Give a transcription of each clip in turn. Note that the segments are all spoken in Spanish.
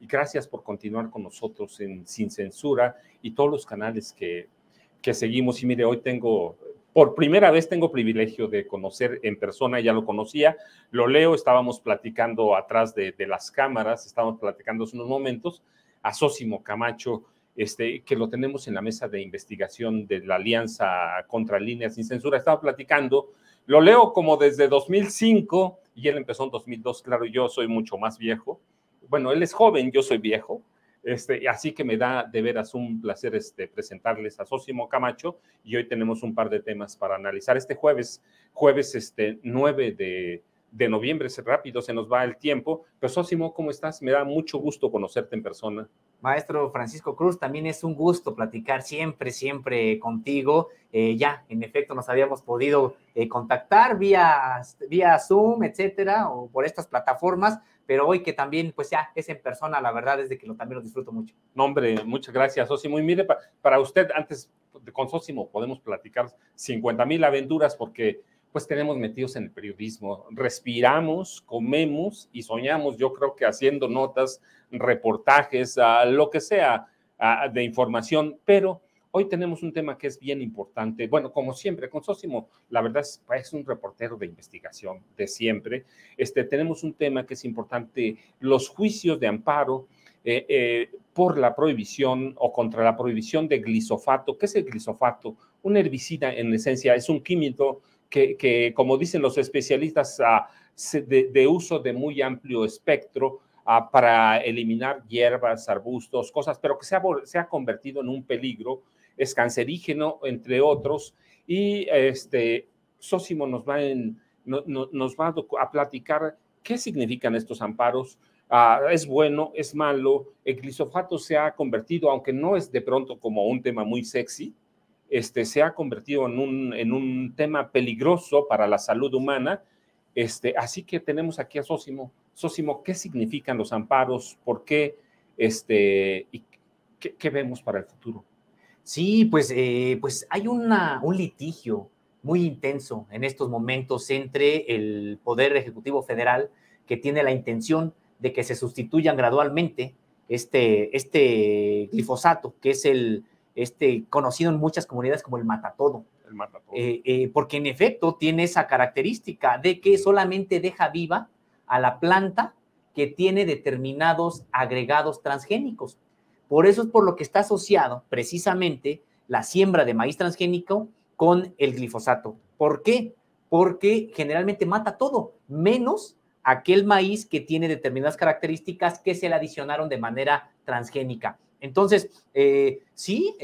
y gracias por continuar con nosotros en Sin Censura y todos los canales que seguimos. Y mire, hoy por primera vez tengo privilegio de conocer en persona, ya lo conocía, lo leo, estábamos platicando atrás de las cámaras, estábamos platicando hace unos momentos, a Zósimo Camacho, que lo tenemos en la mesa de investigación de la Alianza contra Líneas Sin Censura, estaba platicando, lo leo como desde 2005 y él empezó en 2002, claro, yo soy mucho más viejo, bueno, él es joven, yo soy viejo, así que me da de veras un placer presentarles a Zósimo Camacho y hoy tenemos un par de temas para analizar. Este jueves 9 de noviembre, rápido se nos va el tiempo, pero Zósimo, ¿cómo estás? Me da mucho gusto conocerte en persona. Maestro Francisco Cruz, también es un gusto platicar siempre contigo. Ya, en efecto, nos habíamos podido contactar vía Zoom, etcétera, o por estas plataformas, pero hoy que también, pues ya, es en persona, la verdad es de que también lo disfruto mucho. No, hombre, muchas gracias, Zósimo. Y mire, para usted, antes con Zósimo podemos platicar 50,000 aventuras porque pues tenemos metidos en el periodismo, respiramos, comemos y soñamos, yo creo que haciendo notas, reportajes, lo que sea de información, pero hoy tenemos un tema que es bien importante. Bueno, como siempre, con Zósimo, la verdad es un reportero de investigación de siempre. Tenemos un tema que es importante, los juicios de amparo por la prohibición o contra la prohibición de glisofato. ¿Qué es el glisofato? Un herbicida, en esencia, es un químico que como dicen los especialistas, de uso de muy amplio espectro para eliminar hierbas, arbustos, cosas, pero que se ha convertido en un peligro, es cancerígeno, entre otros, y Zósimo nos va a platicar qué significan estos amparos. Es bueno, es malo. El glisofato se ha convertido, aunque no es de pronto como un tema muy sexy, se ha convertido en un tema peligroso para la salud humana. Así que tenemos aquí a Zósimo. Zósimo, ¿qué significan los amparos? ¿Por qué? ¿Y qué vemos para el futuro? Sí, pues hay un litigio muy intenso en estos momentos entre el Poder Ejecutivo Federal, que tiene la intención de que se sustituyan gradualmente este glifosato, que es conocido en muchas comunidades como el matatodo. El matatodo. Porque en efecto tiene esa característica de que solamente deja viva a la planta que tiene determinados agregados transgénicos. Por eso es por lo que está asociado precisamente la siembra de maíz transgénico con el glifosato. ¿Por qué? Porque generalmente mata todo, menos aquel maíz que tiene determinadas características que se le adicionaron de manera transgénica. Entonces, sí,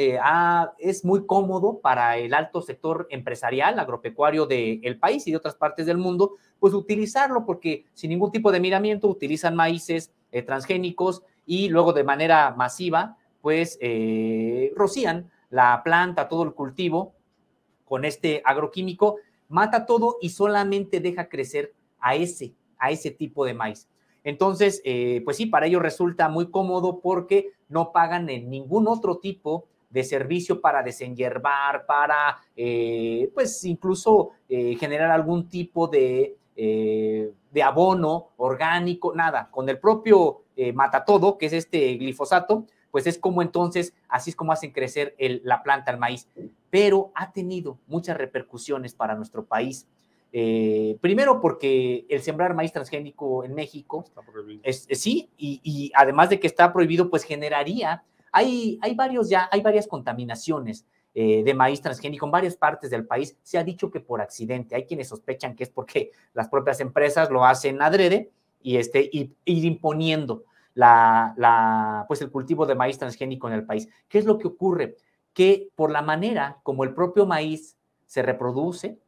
es muy cómodo para el alto sector empresarial, agropecuario del país y de otras partes del mundo, pues utilizarlo porque sin ningún tipo de miramiento utilizan maíces transgénicos y luego de manera masiva, pues rocían la planta, todo el cultivo con este agroquímico, mata todo y solamente deja crecer a ese tipo de maíz. Entonces, pues sí, para ellos resulta muy cómodo porque no pagan en ningún otro tipo de servicio para desenhierbar, para, pues incluso generar algún tipo de abono orgánico, nada. Con el propio matatodo, que es este glifosato, pues es como entonces, así es como hacen crecer la planta, el maíz. Pero ha tenido muchas repercusiones para nuestro país. Primero porque el sembrar maíz transgénico en México sí, y además de que está prohibido, pues generaría, hay varias contaminaciones de maíz transgénico en varias partes del país. Se ha dicho que por accidente, hay quienes sospechan que es porque las propias empresas lo hacen adrede y ir imponiendo pues el cultivo de maíz transgénico en el país. ¿Qué es lo que ocurre? Que por la manera como el propio maíz se reproduce,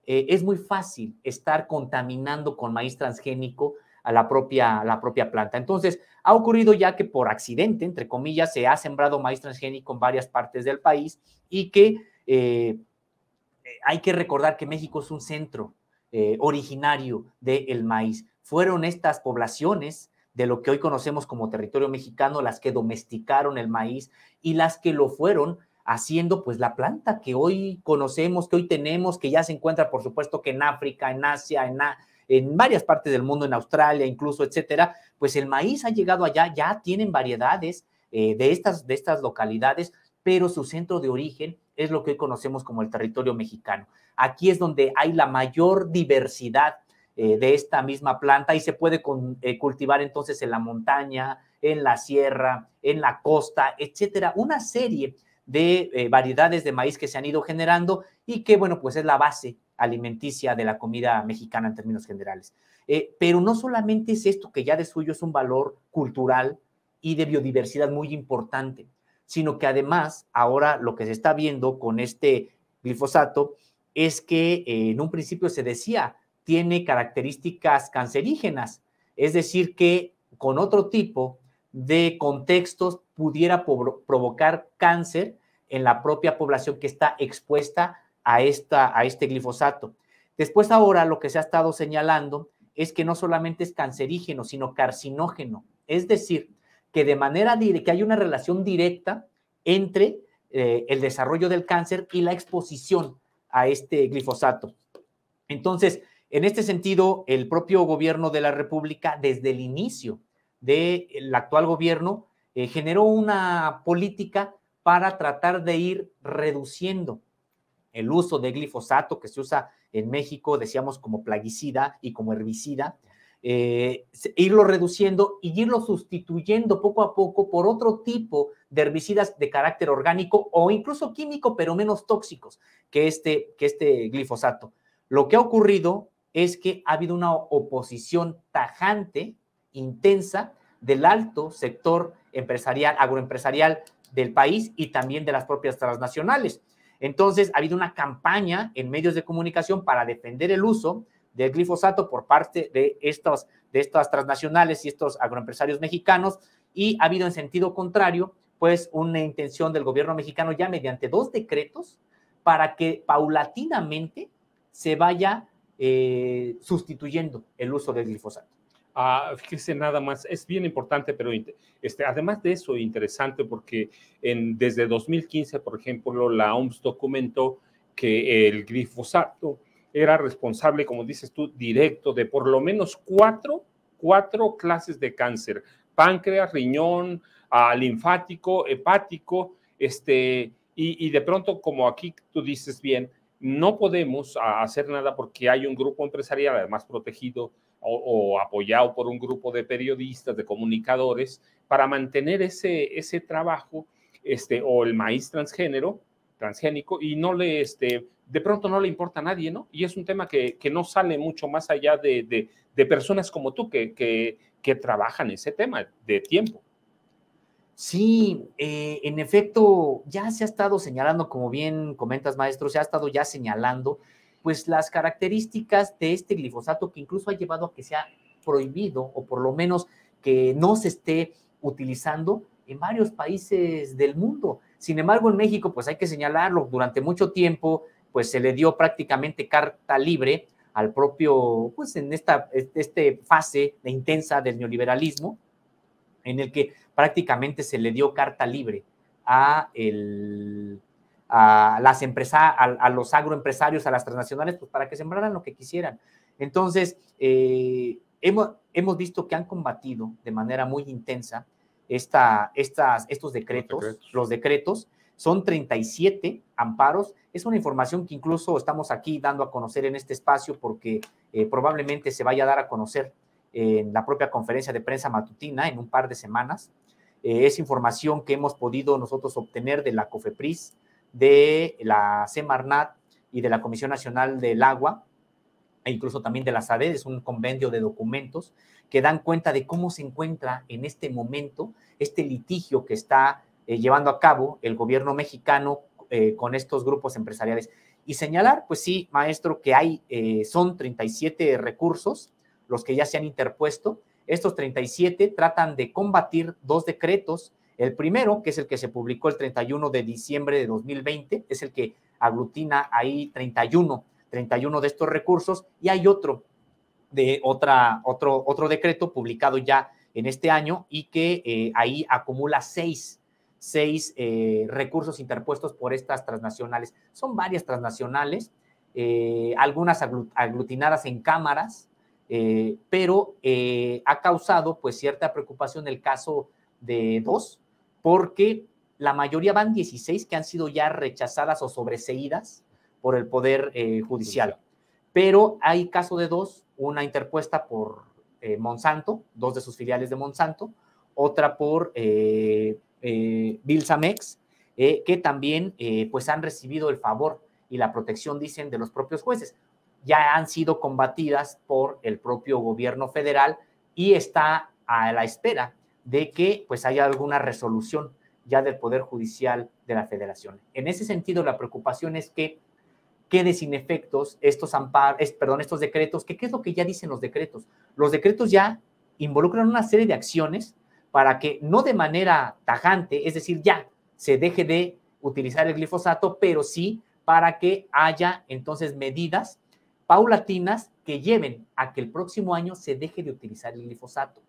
es muy fácil estar contaminando con maíz transgénico a la propia planta. Entonces, ha ocurrido ya que por accidente, entre comillas, se ha sembrado maíz transgénico en varias partes del país y que hay que recordar que México es un centro originario del maíz. Fueron estas poblaciones de lo que hoy conocemos como territorio mexicano las que domesticaron el maíz y las que lo fueron haciendo pues la planta que hoy conocemos, que hoy tenemos, que ya se encuentra por supuesto que en África, en Asia, en varias partes del mundo, en Australia incluso, etcétera, pues el maíz ha llegado allá, ya tienen variedades de estas localidades, pero su centro de origen es lo que hoy conocemos como el territorio mexicano. Aquí es donde hay la mayor diversidad de esta misma planta y se puede cultivar entonces en la montaña, en la sierra, en la costa, etcétera. Una serie de variedades de maíz que se han ido generando y que, bueno, pues es la base alimenticia de la comida mexicana en términos generales. Pero no solamente es esto, que ya de suyo es un valor cultural y de biodiversidad muy importante, sino que además ahora lo que se está viendo con este glifosato es que en un principio se decía tiene características cancerígenas, es decir, que con otro tipo de contextos pudiera provocar cáncer en la propia población que está expuesta a este glifosato. Después ahora lo que se ha estado señalando es que no solamente es cancerígeno, sino carcinógeno, es decir, que de manera que hay una relación directa entre el desarrollo del cáncer y la exposición a este glifosato. Entonces, en este sentido, el propio gobierno de la República, desde el inicio del actual gobierno, generó una política para tratar de ir reduciendo el uso de glifosato que se usa en México, decíamos como plaguicida y como herbicida, irlo reduciendo y irlo sustituyendo poco a poco por otro tipo de herbicidas de carácter orgánico o incluso químico, pero menos tóxicos que este glifosato. Lo que ha ocurrido es que ha habido una oposición tajante, intensa, del alto sector empresarial, agroempresarial del país y también de las propias transnacionales. Entonces, ha habido una campaña en medios de comunicación para defender el uso del glifosato por parte de estas transnacionales y estos agroempresarios mexicanos, y ha habido en sentido contrario, pues, una intención del gobierno mexicano ya mediante 2 decretos para que paulatinamente se vaya sustituyendo el uso del glifosato. Fíjese nada más, es bien importante, pero además de eso, interesante porque desde 2015, por ejemplo, la OMS documentó que el glifosato era responsable, como dices tú, directo de por lo menos cuatro clases de cáncer: páncreas, riñón, linfático, hepático, y de pronto, como aquí tú dices bien, no podemos hacer nada porque hay un grupo empresarial, además protegido o apoyado por un grupo de periodistas, de comunicadores, para mantener ese trabajo, o el maíz transgénico, y no de pronto no le importa a nadie, ¿no? Y es un tema que no sale mucho más allá de personas como tú que trabajan ese tema de tiempo. Sí, en efecto, ya se ha estado señalando, como bien comentas, maestro, se ha estado ya señalando, pues, las características de este glifosato, que incluso ha llevado a que sea prohibido, o por lo menos que no se esté utilizando en varios países del mundo. Sin embargo, en México, pues hay que señalarlo, durante mucho tiempo, pues se le dio prácticamente carta libre al propio, pues en esta fase de intensa del neoliberalismo, en el que prácticamente se le dio carta libre a los agroempresarios, a las transnacionales, pues para que sembraran lo que quisieran. Entonces, hemos visto que han combatido de manera muy intensa estos decretos. Los decretos son 37 amparos. Es una información que incluso estamos aquí dando a conocer en este espacio porque probablemente se vaya a dar a conocer en la propia conferencia de prensa matutina en un par de semanas. Es información que hemos podido nosotros obtener de la COFEPRIS, de la Semarnat y de la Comisión Nacional del Agua, e incluso también de la SADED. Es un convenio de documentos que dan cuenta de cómo se encuentra en este momento este litigio que está llevando a cabo el gobierno mexicano con estos grupos empresariales. Y señalar, pues sí, maestro, que son 37 recursos los que ya se han interpuesto. Estos 37 tratan de combatir 2 decretos. El primero, que es el que se publicó el 31 de diciembre de 2020, es el que aglutina ahí 31 de estos recursos, y hay otro decreto publicado ya en este año y que ahí acumula 6 recursos interpuestos por estas transnacionales. Son varias transnacionales, algunas aglutinadas en cámaras, pero ha causado pues cierta preocupación el caso de 2, porque la mayoría van 16 que han sido ya rechazadas o sobreseídas por el Poder Judicial. Pero hay caso de 2, una interpuesta por Monsanto, 2 de sus filiales de Monsanto, otra por Vilsamex, que también pues han recibido el favor y la protección, dicen, de los propios jueces. Ya han sido combatidas por el propio gobierno federal y está a la espera de que pues haya alguna resolución ya del Poder Judicial de la Federación. En ese sentido, la preocupación es que quede sin efectos estos decretos, que ¿qué es lo que ya dicen los decretos? Los decretos ya involucran una serie de acciones para que no de manera tajante, es decir, ya se deje de utilizar el glifosato, pero sí para que haya entonces medidas paulatinas que lleven a que el próximo año se deje de utilizar el glifosato.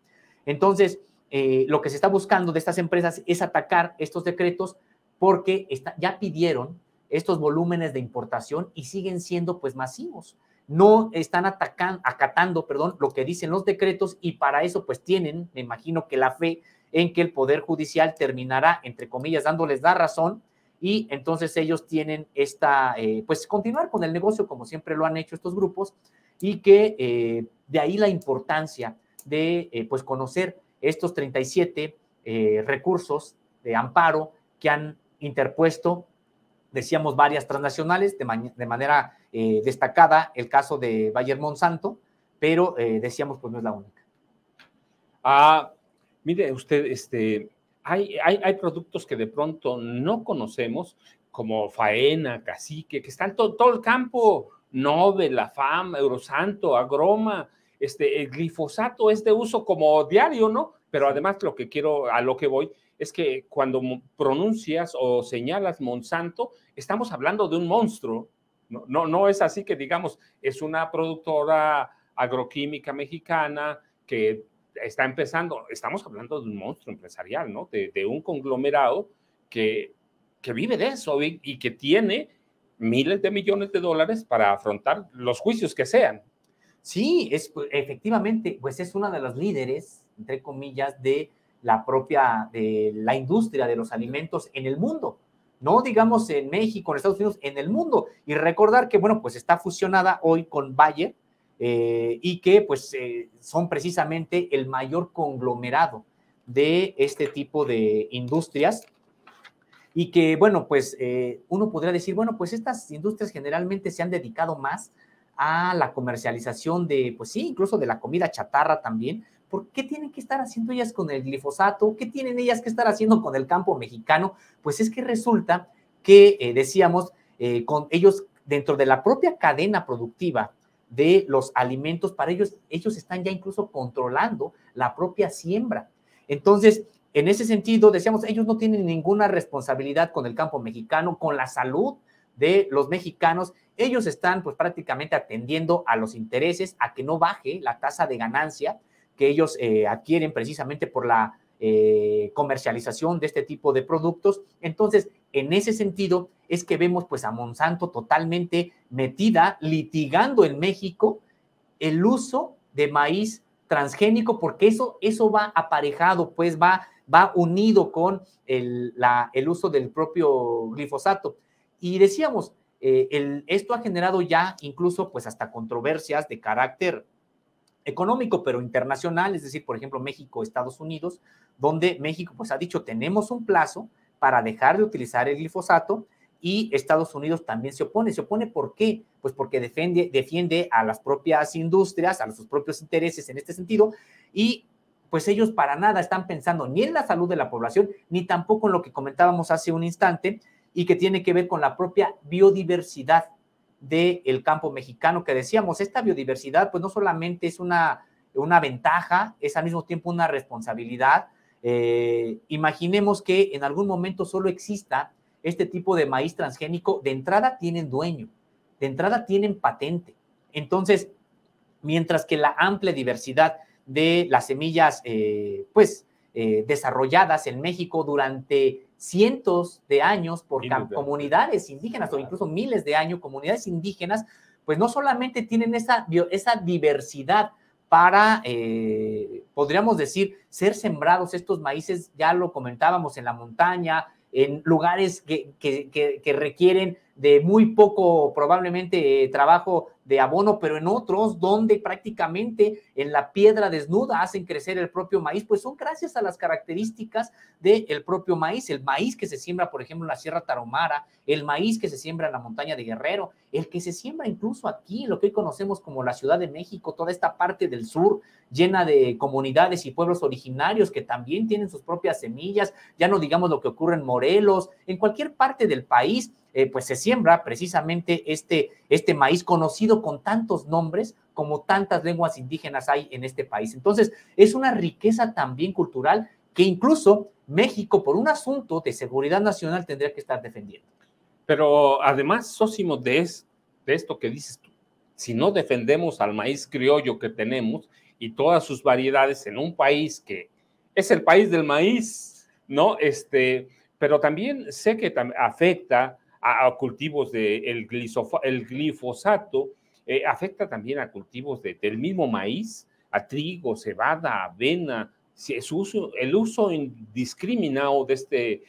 Entonces, lo que se está buscando de estas empresas es atacar estos decretos porque ya pidieron estos volúmenes de importación y siguen siendo pues masivos. No están acatando lo que dicen los decretos y para eso pues tienen, me imagino que la fe en que el Poder Judicial terminará, entre comillas, dándoles la razón y entonces ellos tienen pues continuar con el negocio como siempre lo han hecho estos grupos y que de ahí la importancia de pues conocer estos 37 recursos de amparo que han interpuesto, decíamos, varias transnacionales, de manera destacada el caso de Bayer Monsanto, pero decíamos, pues no es la única. Mire usted, hay productos que de pronto no conocemos, como Faena, Cacique, que están todo el campo, Nobel, la FAM, Eurosanto, Agroma. El glifosato es de uso como diario, ¿no? Pero además a lo que voy, es que cuando pronuncias o señalas Monsanto, estamos hablando de un monstruo. No es así que digamos, es una productora agroquímica mexicana que está empezando. Estamos hablando de un monstruo empresarial, ¿no? De un conglomerado que vive de eso y que tiene miles de millones de dólares para afrontar los juicios que sean. Sí, efectivamente, pues es una de las líderes, entre comillas, de la industria de los alimentos en el mundo, no digamos en México, en Estados Unidos, en el mundo. Y recordar que, bueno, pues está fusionada hoy con Bayer y que pues son precisamente el mayor conglomerado de este tipo de industrias y que, bueno, pues uno podría decir, bueno, pues estas industrias generalmente se han dedicado más a la comercialización de, pues sí, incluso de la comida chatarra también. ¿Por qué tienen que estar haciendo ellas con el glifosato? ¿Qué tienen ellas que estar haciendo con el campo mexicano? Pues es que resulta que, decíamos, con ellos, dentro de la propia cadena productiva de los alimentos, para ellos están ya incluso controlando la propia siembra. Entonces, en ese sentido, decíamos, ellos no tienen ninguna responsabilidad con el campo mexicano, con la salud de los mexicanos. Ellos están pues prácticamente atendiendo a los intereses, a que no baje la tasa de ganancia que ellos adquieren precisamente por la comercialización de este tipo de productos. Entonces, en ese sentido es que vemos pues a Monsanto totalmente metida, litigando en México el uso de maíz transgénico, porque eso va aparejado, pues va unido con el uso del propio glifosato. Y decíamos, esto ha generado ya incluso pues hasta controversias de carácter económico, pero internacional, es decir, por ejemplo, México, Estados Unidos, donde México pues ha dicho, tenemos un plazo para dejar de utilizar el glifosato y Estados Unidos también se opone. ¿Se opone por qué? Pues porque defiende a las propias industrias, a sus propios intereses en este sentido y pues ellos para nada están pensando ni en la salud de la población, ni tampoco en lo que comentábamos hace un instante y que tiene que ver con la propia biodiversidad del campo mexicano, que decíamos, esta biodiversidad pues no solamente es una ventaja, es al mismo tiempo una responsabilidad. Imaginemos que en algún momento solo exista este tipo de maíz transgénico, de entrada tienen dueño, de entrada tienen patente. Entonces, mientras que la amplia diversidad de las semillas desarrolladas en México durante cientos de años por comunidades indígenas o incluso miles de años, comunidades indígenas, pues no solamente tienen esa diversidad para, podríamos decir, ser sembrados estos maíces, ya lo comentábamos, en la montaña, en lugares que requieren de muy poco, probablemente, trabajo de abono, pero en otros donde prácticamente en la piedra desnuda hacen crecer el propio maíz, pues son gracias a las características del propio maíz. El maíz que se siembra, por ejemplo, en la Sierra Tarahumara, el maíz que se siembra en la montaña de Guerrero, el que se siembra incluso aquí, lo que hoy conocemos como la Ciudad de México, toda esta parte del sur llena de comunidades y pueblos originarios que también tienen sus propias semillas, ya no digamos lo que ocurre en Morelos, en cualquier parte del país, pues se siembra precisamente este maíz conocido con tantos nombres como tantas lenguas indígenas hay en este país. Entonces, es una riqueza también cultural que incluso México, por un asunto de seguridad nacional, tendría que estar defendiendo. Pero además, Sósimo, de esto que dices tú, si no defendemos al maíz criollo que tenemos y todas sus variedades en un país que es el país del maíz, ¿no? Pero también sé que afecta a cultivos del glifosato, afecta también a cultivos del mismo maíz, a trigo, cebada, avena. Si el uso indiscriminado de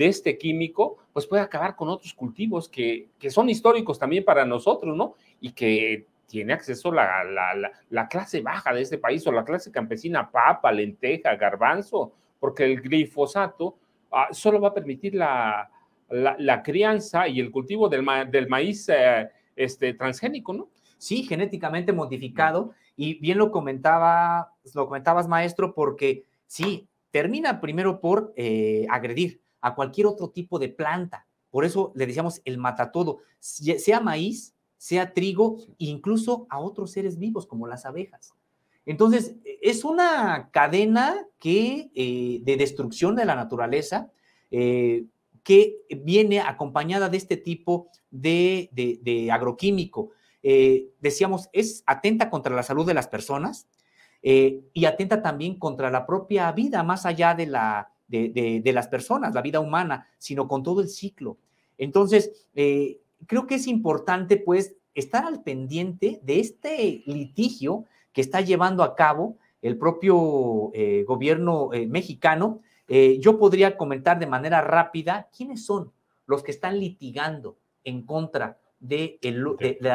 este químico, pues puede acabar con otros cultivos que son históricos también para nosotros, ¿no? Y que tiene acceso la clase baja de este país o la clase campesina, papa, lenteja, garbanzo, porque el glifosato solo va a permitir la crianza y el cultivo del maíz transgénico, ¿no? Sí, genéticamente modificado, y bien lo comentabas, maestro, porque sí, termina primero por agredir a cualquier otro tipo de planta. Por eso le decíamos el matatodo, sea maíz, sea trigo, incluso a otros seres vivos como las abejas. Entonces, es una cadena de destrucción de la naturaleza, que viene acompañada de este tipo de agroquímico. Decíamos, es atenta contra la salud de las personas, y atenta también contra la propia vida, más allá de las personas, la vida humana, sino con todo el ciclo. Entonces, creo que es importante, pues, estar al pendiente de este litigio que está llevando a cabo el propio gobierno mexicano. Yo podría comentar de manera rápida quiénes son los que están litigando en contra de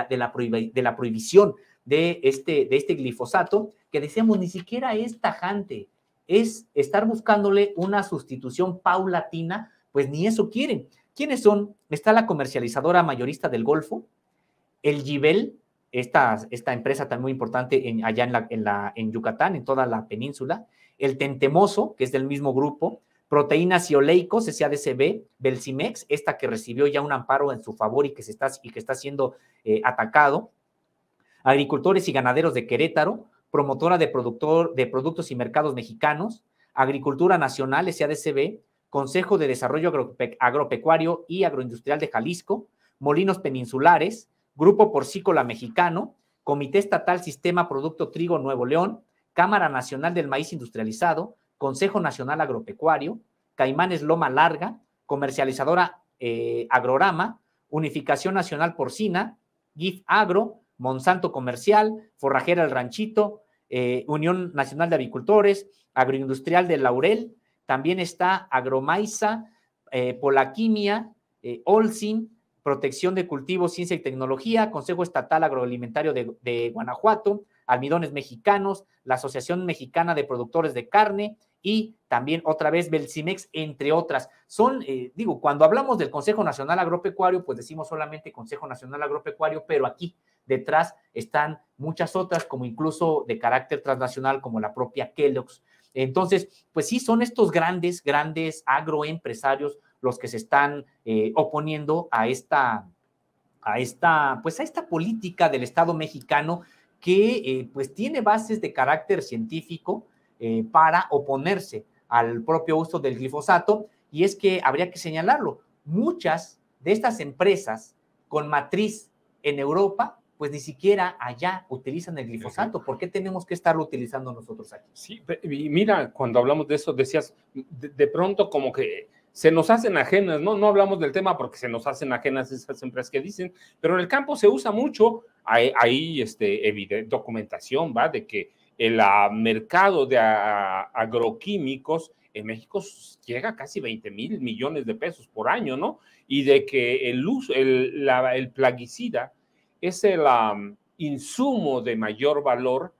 la prohibición de este glifosato, que decíamos ni siquiera es tajante, es estar buscándole una sustitución paulatina, pues ni eso quieren. ¿Quiénes son? Está la comercializadora mayorista del Golfo, el Gibel, esta empresa tan muy importante allá en Yucatán, en toda la península, el Tentemoso, que es del mismo grupo, Proteínas y Oleicos, SADCB, Belcimex, esta que recibió ya un amparo en su favor y que está siendo atacado, Agricultores y Ganaderos de Querétaro, promotora de productos y mercados mexicanos, Agricultura Nacional, SADCB, Consejo de Desarrollo Agropecuario y Agroindustrial de Jalisco, Molinos Peninsulares, Grupo Porcícola Mexicano, Comité Estatal Sistema Producto Trigo Nuevo León, Cámara Nacional del Maíz Industrializado, Consejo Nacional Agropecuario, Caimanes Loma Larga, Comercializadora Agrorama, Unificación Nacional Porcina, GIF Agro, Monsanto Comercial, Forrajera El Ranchito, Unión Nacional de Avicultores, Agroindustrial de Laurel, también está Agromaiza, Polaquimia, Olsin, Protección de Cultivos, Ciencia y Tecnología, Consejo Estatal Agroalimentario de Guanajuato, Almidones Mexicanos, la Asociación Mexicana de Productores de Carne y también otra vez Belcimex, entre otras. Son, cuando hablamos del Consejo Nacional Agropecuario, pues decimos solamente Consejo Nacional Agropecuario, pero aquí detrás están muchas otras, como incluso de carácter transnacional, como la propia Kellogg's. Entonces, pues sí, son estos grandes agroempresarios los que se están oponiendo a esta política del Estado mexicano que pues tiene bases de carácter científico para oponerse al propio uso del glifosato, y es que habría que señalarlo, muchas de estas empresas con matriz en Europa, pues ni siquiera allá utilizan el glifosato. ¿Por qué tenemos que estarlo utilizando nosotros aquí? Sí, y mira, cuando hablamos de eso, decías, de pronto como que se nos hacen ajenas, ¿no? No hablamos del tema porque se nos hacen ajenas esas empresas que dicen, pero en el campo se usa mucho, hay documentación, ¿va? De que el mercado de agroquímicos en México llega a casi 20,000 millones de pesos por año, ¿no? Y de que el uso, el plaguicida es el insumo de mayor valor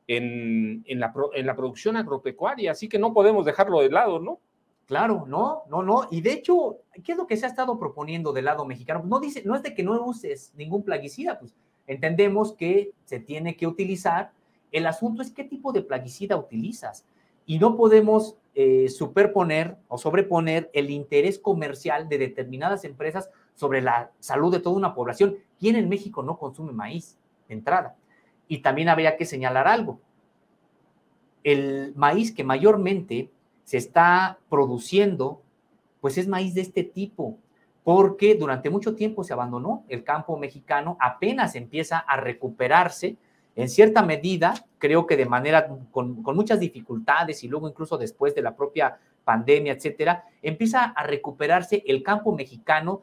en la producción agropecuaria, así que no podemos dejarlo de lado, ¿no? Claro, no. Y de hecho, ¿qué es lo que se ha estado proponiendo del lado mexicano? No es de que no uses ningún plaguicida, pues entendemos que se tiene que utilizar. El asunto es qué tipo de plaguicida utilizas. Y no podemos superponer o sobreponer el interés comercial de determinadas empresas sobre la salud de toda una población. ¿Quién en México no consume maíz de entrada? Y también habría que señalar algo. El maíz que mayormente se está produciendo, pues es maíz de este tipo, porque durante mucho tiempo se abandonó el campo mexicano, apenas empieza a recuperarse, en cierta medida, creo que de manera con muchas dificultades y luego incluso después de la propia pandemia, etcétera, empieza a recuperarse el campo mexicano,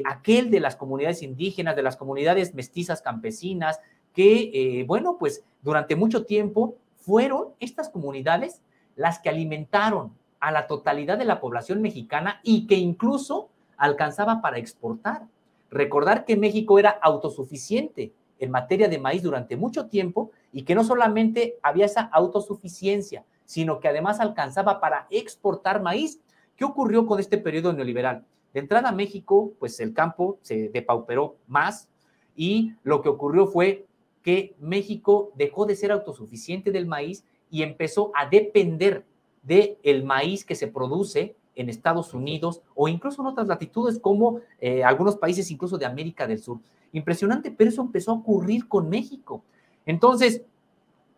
aquel de las comunidades indígenas, de las comunidades mestizas campesinas, que, bueno, pues durante mucho tiempo fueron estas comunidades las que alimentaron a la totalidad de la población mexicana y que incluso alcanzaba para exportar. Recordar que México era autosuficiente en materia de maíz durante mucho tiempo y que no solamente había esa autosuficiencia, sino que además alcanzaba para exportar maíz. ¿Qué ocurrió con este periodo neoliberal? De entrada a México, pues el campo se depauperó más y lo que ocurrió fue que México dejó de ser autosuficiente del maíz y empezó a depender del maíz que se produce en Estados Unidos o incluso en otras latitudes como algunos países incluso de América del Sur. Impresionante, pero eso empezó a ocurrir con México. Entonces,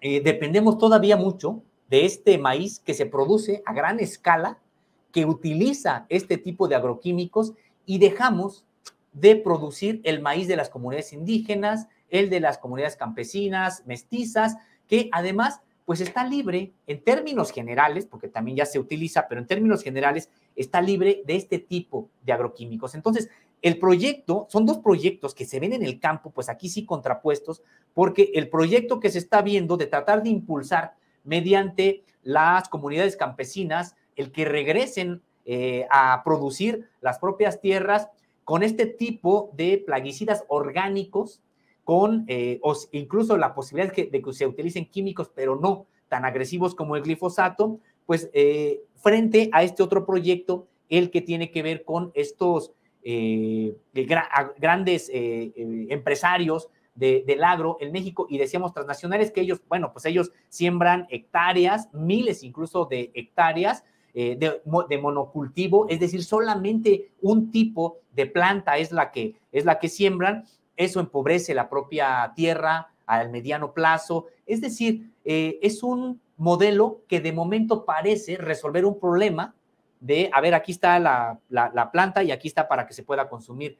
dependemos todavía mucho de este maíz que se produce a gran escala, que utiliza este tipo de agroquímicos y dejamos de producir el maíz de las comunidades indígenas, el de las comunidades campesinas, mestizas, que además pues está libre en términos generales, porque también ya se utiliza, pero en términos generales está libre de este tipo de agroquímicos. Entonces, el proyecto, son dos proyectos que se ven en el campo, pues aquí sí contrapuestos, porque el proyecto que se está viendo de tratar de impulsar mediante las comunidades campesinas, el que regresen a producir las propias tierras con este tipo de plaguicidas orgánicos, con incluso la posibilidad de que se utilicen químicos, pero no tan agresivos como el glifosato, pues frente a este otro proyecto, el que tiene que ver con estos grandes empresarios del agro en México, y decíamos transnacionales, que ellos, bueno, pues ellos siembran hectáreas, miles incluso de hectáreas, de monocultivo, es decir, solamente un tipo de planta es la que siembran. Eso empobrece la propia tierra al mediano plazo. Es decir, es un modelo que de momento parece resolver un problema de, a ver, aquí está la planta y aquí está para que se pueda consumir.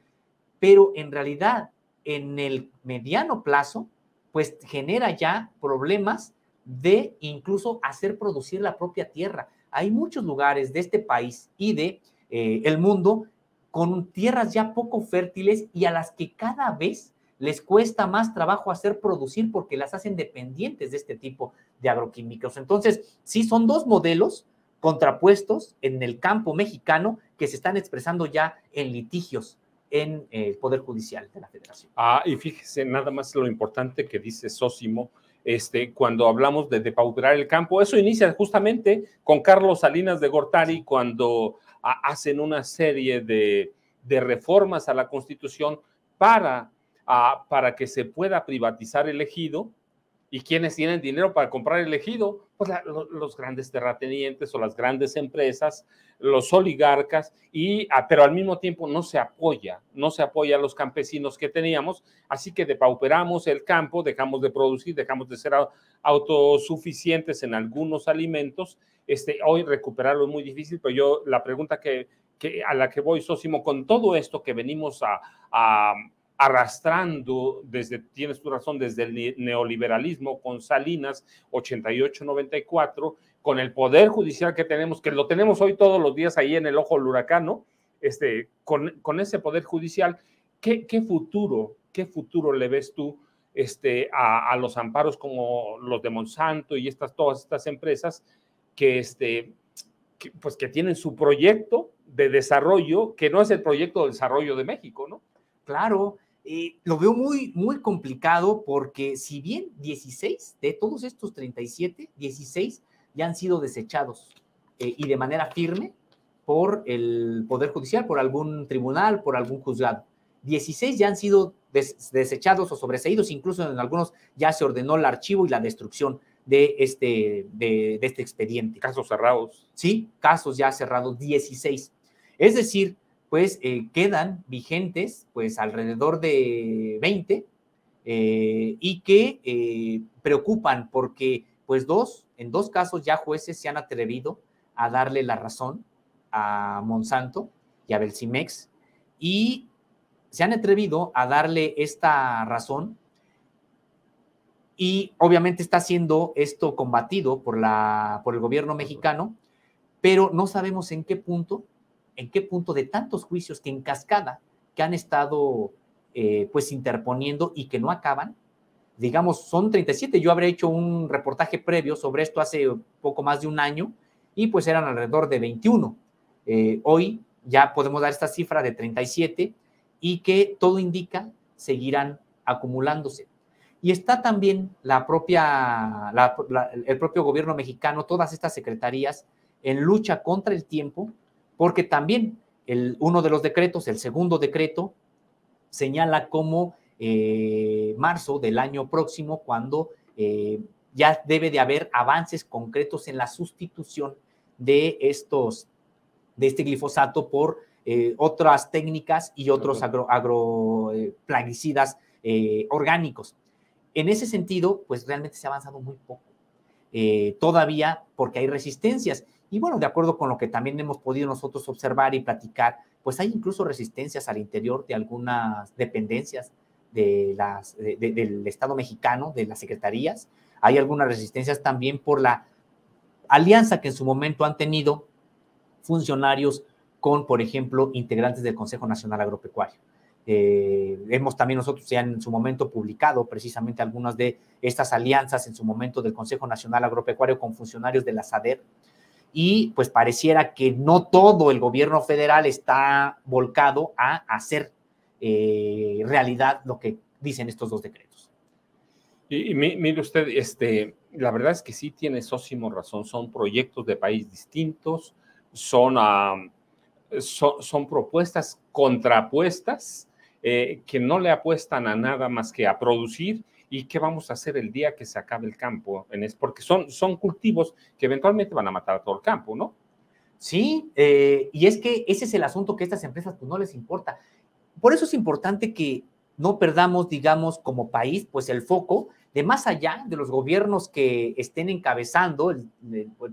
Pero en realidad, en el mediano plazo, pues genera ya problemas de incluso hacer producir la propia tierra. Hay muchos lugares de este país y de el mundo con tierras ya poco fértiles y a las que cada vez les cuesta más trabajo hacer producir porque las hacen dependientes de este tipo de agroquímicos. Entonces, sí, son dos modelos contrapuestos en el campo mexicano que se están expresando ya en litigios en el Poder Judicial de la Federación. Y fíjese nada más lo importante que dice Sósimo, cuando hablamos de depauperar el campo, eso inicia justamente con Carlos Salinas de Gortari, cuando hacen una serie de reformas a la Constitución para que se pueda privatizar el ejido. ¿Y quiénes tienen dinero para comprar el ejido? Pues los grandes terratenientes o las grandes empresas, los oligarcas, pero al mismo tiempo no se apoya a los campesinos que teníamos, así que depauperamos el campo, dejamos de producir, dejamos de ser autosuficientes en algunos alimentos. Hoy recuperarlo es muy difícil, pero la pregunta a la que voy, Sósimo, con todo esto que venimos arrastrando tienes tu razón, desde el neoliberalismo con Salinas, 88-94, con el Poder Judicial que lo tenemos hoy todos los días ahí en el ojo del huracán, ¿no? Con ese Poder Judicial, ¿qué futuro le ves tú a los amparos como los de Monsanto y todas estas empresas pues que tienen su proyecto de desarrollo, que no es el proyecto de desarrollo de México, ¿no? Claro, lo veo muy, muy complicado porque si bien 16 de todos estos 37, 16 ya han sido desechados y de manera firme por el Poder Judicial, por algún tribunal, por algún juzgado. 16 ya han sido desechados o sobreseídos, incluso en algunos ya se ordenó el archivo y la destrucción de este expediente. Casos cerrados. Sí, casos ya cerrados, 16. Es decir, pues quedan vigentes pues alrededor de 20 y que preocupan porque pues en dos casos ya jueces se han atrevido a darle la razón a Monsanto y a Belcimex y se han atrevido a darle esta razón y obviamente está siendo esto combatido por el gobierno mexicano, pero no sabemos en qué punto de tantos juicios que en cascada que han estado pues interponiendo y que no acaban, digamos, son 37, yo habré hecho un reportaje previo sobre esto hace poco más de un año y pues eran alrededor de 21. Hoy ya podemos dar esta cifra de 37 y que todo indica seguirán acumulándose. Y está también el propio gobierno mexicano, todas estas secretarías en lucha contra el tiempo, porque también uno de los decretos, el segundo decreto, señala como marzo del año próximo, cuando ya debe de haber avances concretos en la sustitución de este glifosato por otras técnicas y otros plaguicidas orgánicos. En ese sentido, pues realmente se ha avanzado muy poco. Todavía porque hay resistencias. Y bueno, de acuerdo con lo que también hemos podido nosotros observar y platicar, pues hay incluso resistencias al interior de algunas dependencias del Estado mexicano, de las secretarías. Hay algunas resistencias también por la alianza que en su momento han tenido funcionarios con, por ejemplo, integrantes del Consejo Nacional Agropecuario. Hemos también nosotros ya en su momento publicado precisamente algunas de estas alianzas en su momento del Consejo Nacional Agropecuario con funcionarios de la SADER y pues pareciera que no todo el gobierno federal está volcado a hacer realidad lo que dicen estos dos decretos. Y mire usted, la verdad es que sí tiene Sósimo razón, son proyectos de país distintos, son propuestas contrapuestas que no le apuestan a nada más que a producir y qué vamos a hacer el día que se acabe el campo, porque son cultivos que eventualmente van a matar a todo el campo, ¿no? Sí, y es que ese es el asunto que a estas empresas pues no les importa. Por eso es importante que no perdamos, digamos, como país, pues el foco de más allá de los gobiernos que estén encabezando, el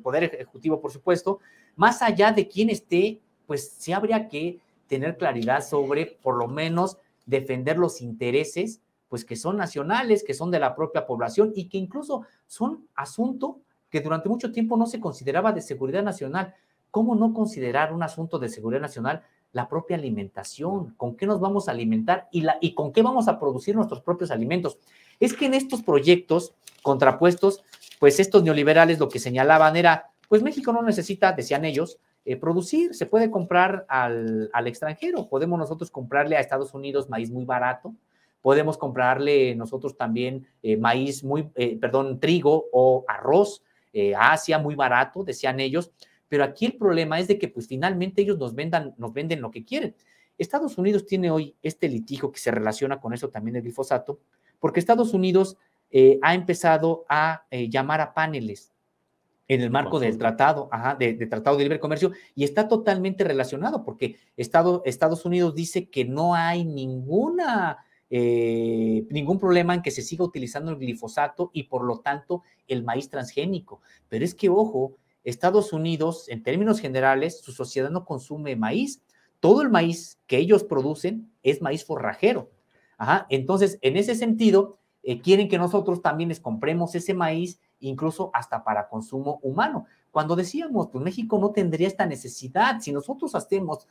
Poder Ejecutivo, por supuesto, más allá de quién esté, pues sí habría que tener claridad sobre, por lo menos, defender los intereses, pues que son nacionales, que son de la propia población y que incluso son asunto que durante mucho tiempo no se consideraba de seguridad nacional. ¿Cómo no considerar un asunto de seguridad nacional la propia alimentación? ¿Con qué nos vamos a alimentar y con qué vamos a producir nuestros propios alimentos? Es que en estos proyectos contrapuestos, pues estos neoliberales lo que señalaban era, pues México no necesita, decían ellos, producir, se puede comprar al extranjero, podemos nosotros comprarle a Estados Unidos maíz muy barato, podemos comprarle nosotros también trigo o arroz a Asia muy barato, decían ellos, pero aquí el problema es de que pues finalmente ellos nos venden lo que quieren. Estados Unidos tiene hoy este litigio que se relaciona con eso también el glifosato, porque Estados Unidos ha empezado a llamar a paneles en el marco del tratado, de Tratado de Libre Comercio, y está totalmente relacionado, porque Estados Unidos dice que no hay ningún problema en que se siga utilizando el glifosato y por lo tanto el maíz transgénico. Pero es que, ojo, Estados Unidos, en términos generales, su sociedad no consume maíz. Todo el maíz que ellos producen es maíz forrajero. Entonces, en ese sentido, quieren que nosotros también les compremos ese maíz, incluso hasta para consumo humano. Cuando decíamos, pues México no tendría esta necesidad, si nosotros hacemos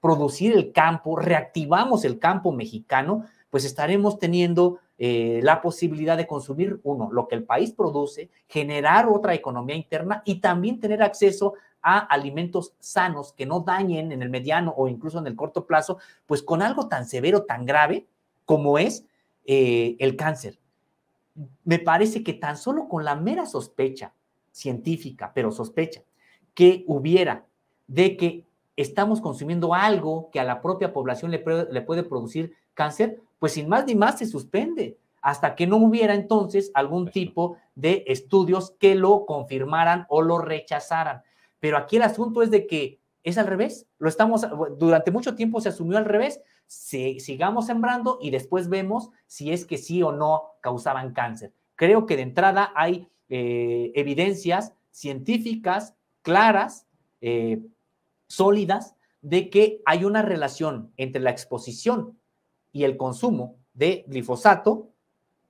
producir el campo, reactivamos el campo mexicano, pues estaremos teniendo la posibilidad de consumir, uno, lo que el país produce, generar otra economía interna y también tener acceso a alimentos sanos que no dañen en el mediano o incluso en el corto plazo, pues con algo tan severo, tan grave como es el cáncer. Me parece que tan solo con la mera sospecha científica, pero sospecha, que hubiera de que estamos consumiendo algo que a la propia población le puede producir cáncer, pues sin más ni más se suspende, hasta que no hubiera entonces algún tipo de estudios que lo confirmaran o lo rechazaran. Pero aquí el asunto es de que es al revés, durante mucho tiempo se asumió al revés, sigamos sembrando y después vemos si es que sí o no causaban cáncer. Creo que de entrada hay evidencias científicas claras, sólidas, de que hay una relación entre la exposición y el consumo de glifosato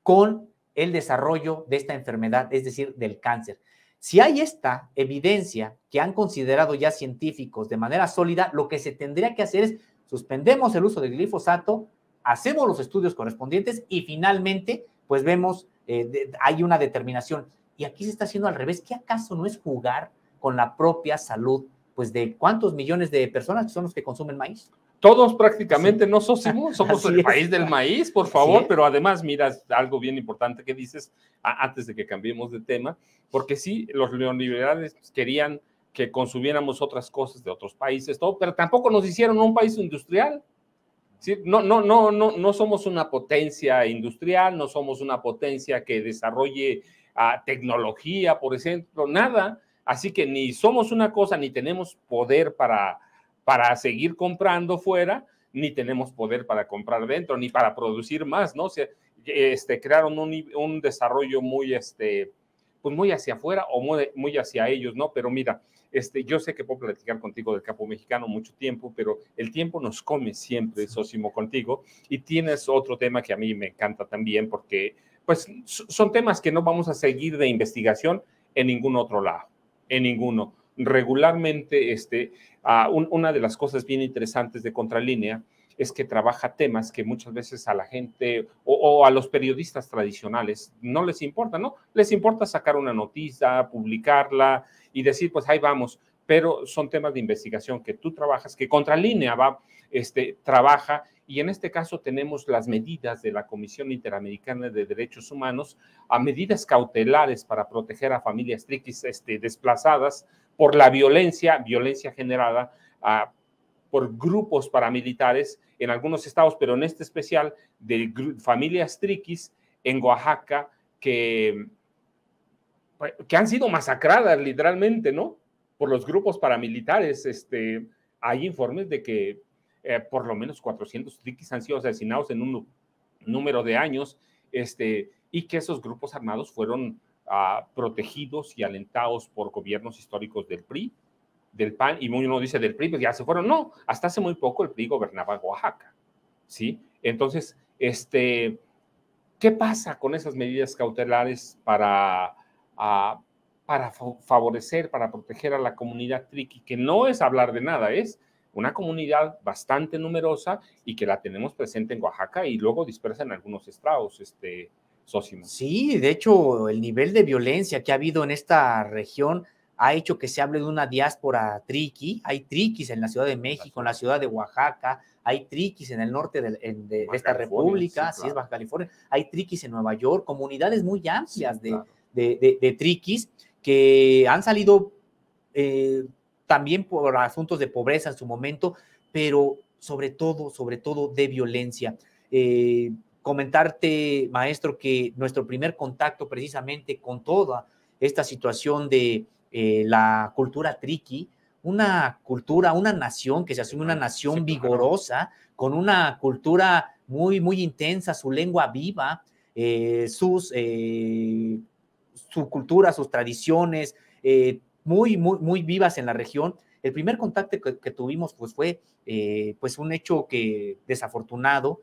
con el desarrollo de esta enfermedad, es decir, del cáncer. Si hay esta evidencia que han considerado ya científicos de manera sólida, lo que se tendría que hacer es suspendemos el uso del glifosato, hacemos los estudios correspondientes y finalmente, pues vemos, hay una determinación. Y aquí se está haciendo al revés. ¿Qué acaso no es jugar con la propia salud, pues de cuántos millones de personas son los que consumen maíz? Todos prácticamente, sí. ¿No, Sósimo? Somos el país del maíz, por favor, pero además, mira, algo bien importante que dices, antes de que cambiemos de tema, porque sí, los neoliberales querían que consumiéramos otras cosas de otros países, todo, pero tampoco nos hicieron un país industrial. ¿Sí? No somos una potencia industrial, no somos una potencia que desarrolle tecnología, por ejemplo, nada. Así que ni somos una cosa, ni tenemos poder para seguir comprando fuera, ni tenemos poder para comprar dentro, ni para producir más, ¿no? O sea, crearon un desarrollo muy, pues muy hacia afuera o muy hacia ellos, ¿no? Pero mira, yo sé que puedo platicar contigo del campo mexicano mucho tiempo, pero el tiempo nos come siempre, Sósimo, contigo, y tienes otro tema que a mí me encanta también, porque pues son temas que no vamos a seguir de investigación en ningún otro lado, en ninguno. Regularmente, una de las cosas bien interesantes de Contralínea es que trabaja temas que muchas veces a la gente o a los periodistas tradicionales no les importa, ¿no? Les importa sacar una noticia, publicarla y decir, pues ahí vamos, pero son temas de investigación que tú trabajas, que Contralínea trabaja, y en este caso tenemos las medidas de la Comisión Interamericana de Derechos Humanos a medidas cautelares para proteger a familias triquis desplazadas por la violencia generada por grupos paramilitares en algunos estados, pero en este especial de familias triquis en Oaxaca que han sido masacradas literalmente, ¿no? Por los grupos paramilitares. Hay informes de que por lo menos 400 triquis han sido asesinados en un número de años, y que esos grupos armados fueron protegidos y alentados por gobiernos históricos del PRI, del PAN, y uno dice del PRI, pues ya se fueron. No, hasta hace muy poco el PRI gobernaba Oaxaca, ¿sí? Entonces, ¿qué pasa con esas medidas cautelares para favorecer, para proteger a la comunidad triqui? Que no es hablar de nada, es una comunidad bastante numerosa y que la tenemos presente en Oaxaca y luego dispersa en algunos estados, Sósimo. Sí, de hecho, el nivel de violencia que ha habido en esta región ha hecho que se hable de una diáspora triqui. Hay triquis en la Ciudad de México, en la ciudad de Oaxaca, hay triquis en el norte de esta república, sí, claro. Es Baja California, hay triquis en Nueva York, comunidades muy amplias, sí, claro, de triquis que han salido también por asuntos de pobreza en su momento, pero sobre todo de violencia. Comentarte, maestro, que nuestro primer contacto precisamente con toda esta situación de la cultura triqui, una cultura, una nación que se asume una nación, sí, vigorosa, con una cultura muy, muy intensa, su lengua viva, su cultura, sus tradiciones, muy, muy, muy vivas en la región. El primer contacto que tuvimos pues fue pues un hecho que desafortunado,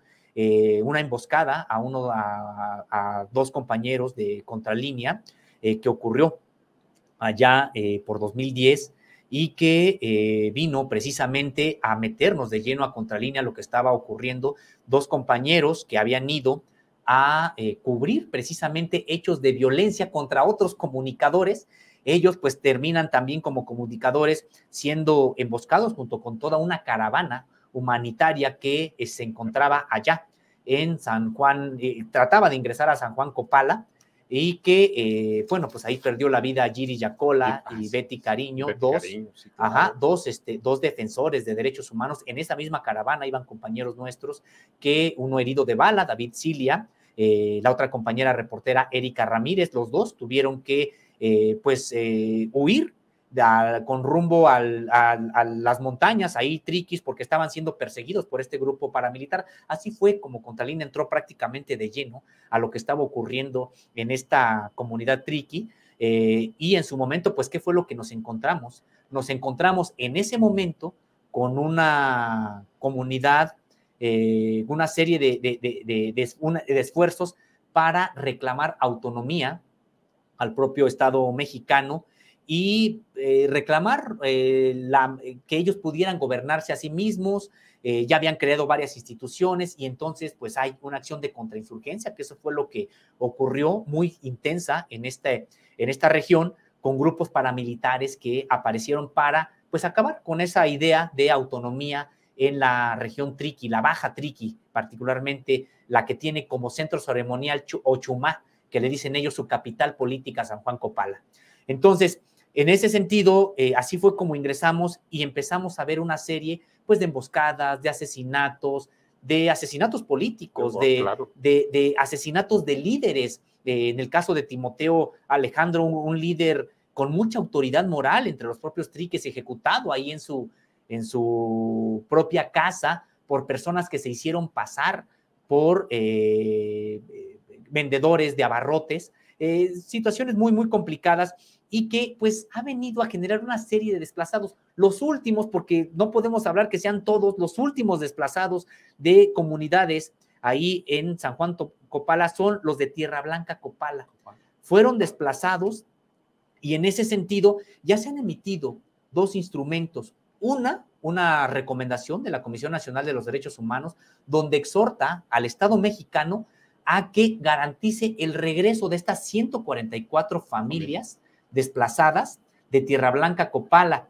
una emboscada a dos compañeros de Contralínea que ocurrió allá por 2010, y que vino precisamente a meternos de lleno a contralínea lo que estaba ocurriendo. Dos compañeros que habían ido a cubrir precisamente hechos de violencia contra otros comunicadores. Ellos pues terminan también como comunicadores siendo emboscados junto con toda una caravana humanitaria que se encontraba allá en San Juan, trataba de ingresar a San Juan Copala, y que, bueno, pues ahí perdió la vida Giri Yacola y Betty Cariño, sí, claro. Dos defensores de derechos humanos. En esa misma caravana iban compañeros nuestros, que uno herido de bala, David Cilia, la otra compañera reportera, Erika Ramírez. Los dos tuvieron que, huir con rumbo a las montañas, ahí Triquis, porque estaban siendo perseguidos por este grupo paramilitar. Así fue como Contralínea entró prácticamente de lleno a lo que estaba ocurriendo en esta comunidad Triqui, y en su momento, pues, ¿qué fue lo que nos encontramos? Nos encontramos en ese momento con una comunidad, una serie de esfuerzos para reclamar autonomía al propio Estado mexicano y reclamar que ellos pudieran gobernarse a sí mismos. Ya habían creado varias instituciones y entonces pues hay una acción de contrainsurgencia, que eso fue lo que ocurrió muy intensa en esta región, con grupos paramilitares que aparecieron para pues acabar con esa idea de autonomía en la región Triqui, la Baja Triqui, particularmente la que tiene como centro ceremonial Ochumá, que le dicen ellos su capital política, San Juan Copala. Entonces, en ese sentido, así fue como ingresamos y empezamos a ver una serie pues de emboscadas, de asesinatos políticos, claro, de asesinatos de líderes. En el caso de Timoteo Alejandro, un líder con mucha autoridad moral entre los propios triques, ejecutado ahí en su propia casa por personas que se hicieron pasar por vendedores de abarrotes, situaciones muy, muy complicadas, y que pues ha venido a generar una serie de desplazados. Los últimos, porque no podemos hablar que sean todos, los últimos desplazados de comunidades ahí en San Juan Copala son los de Tierra Blanca Copala. Fueron desplazados y en ese sentido ya se han emitido dos instrumentos. Una recomendación de la Comisión Nacional de los Derechos Humanos, donde exhorta al Estado mexicano a que garantice el regreso de estas 144 familias desplazadas de Tierra Blanca Copala.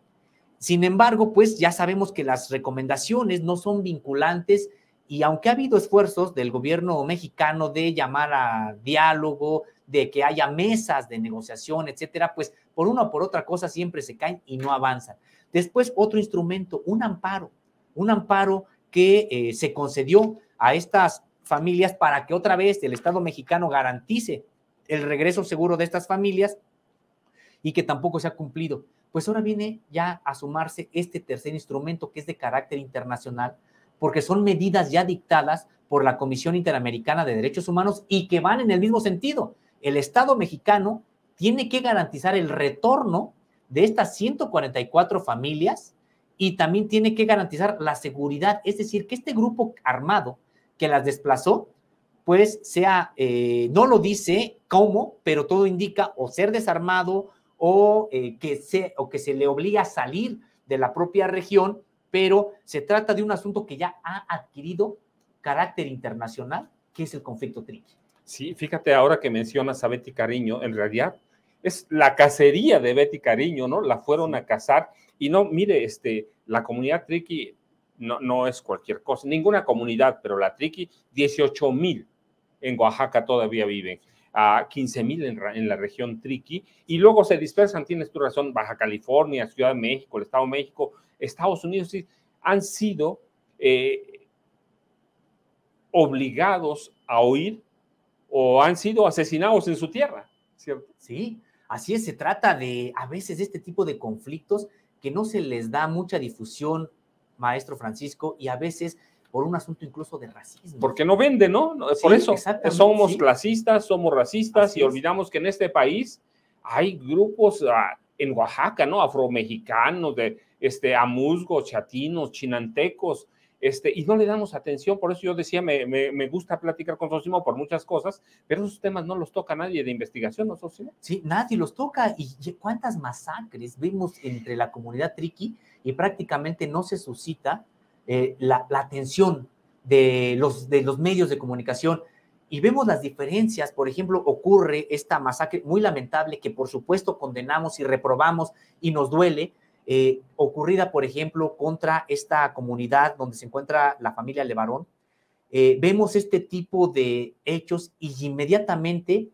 Sin embargo, pues ya sabemos que las recomendaciones no son vinculantes, y aunque ha habido esfuerzos del gobierno mexicano de llamar a diálogo, de que haya mesas de negociación, etcétera, pues por una o por otra cosa siempre se caen y no avanzan. Después, otro instrumento, un amparo que se concedió a estas familias para que otra vez el Estado mexicano garantice el regreso seguro de estas familias, y que tampoco se ha cumplido. Pues ahora viene ya a sumarse este tercer instrumento, que es de carácter internacional, porque son medidas ya dictadas por la Comisión Interamericana de Derechos Humanos y que van en el mismo sentido. El Estado mexicano tiene que garantizar el retorno de estas 144 familias y también tiene que garantizar la seguridad, es decir, que este grupo armado que las desplazó, pues sea, no lo dice cómo, pero todo indica o ser desarmado o que se le obliga a salir de la propia región, pero se trata de un asunto que ya ha adquirido carácter internacional, que es el conflicto Triqui. Sí, fíjate, ahora que mencionas a Betty Cariño, en realidad es la cacería de Betty Cariño, ¿no? La fueron a cazar y no, mire, la comunidad Triqui no es cualquier cosa, ninguna comunidad, pero la Triqui, 18,000 en Oaxaca todavía viven, a 15,000 en la región Triqui, y luego se dispersan, tienes tu razón, Baja California, Ciudad de México, el Estado de México, Estados Unidos, sí, han sido obligados a huir o han sido asesinados en su tierra, ¿cierto? Sí, así es, se trata de, a veces, de este tipo de conflictos que no se les da mucha difusión, maestro Francisco, y a veces por un asunto incluso de racismo. Porque no vende, ¿no? Por eso somos clasistas, somos racistas, y olvidamos que en este país hay grupos en Oaxaca, ¿no? Afromexicanos, de amuzgos, chatinos, chinantecos, y no le damos atención. Por eso yo decía, me gusta platicar con Sosimo por muchas cosas, pero esos temas no los toca nadie de investigación, ¿no, Sosimo? Sí, nadie los toca. Y cuántas masacres vimos entre la comunidad triqui y prácticamente no se suscita la atención de los medios de comunicación. Y vemos las diferencias. Por ejemplo, ocurre esta masacre muy lamentable que por supuesto condenamos y reprobamos y nos duele, ocurrida, por ejemplo, contra esta comunidad donde se encuentra la familia Levarón. Vemos este tipo de hechos y inmediatamente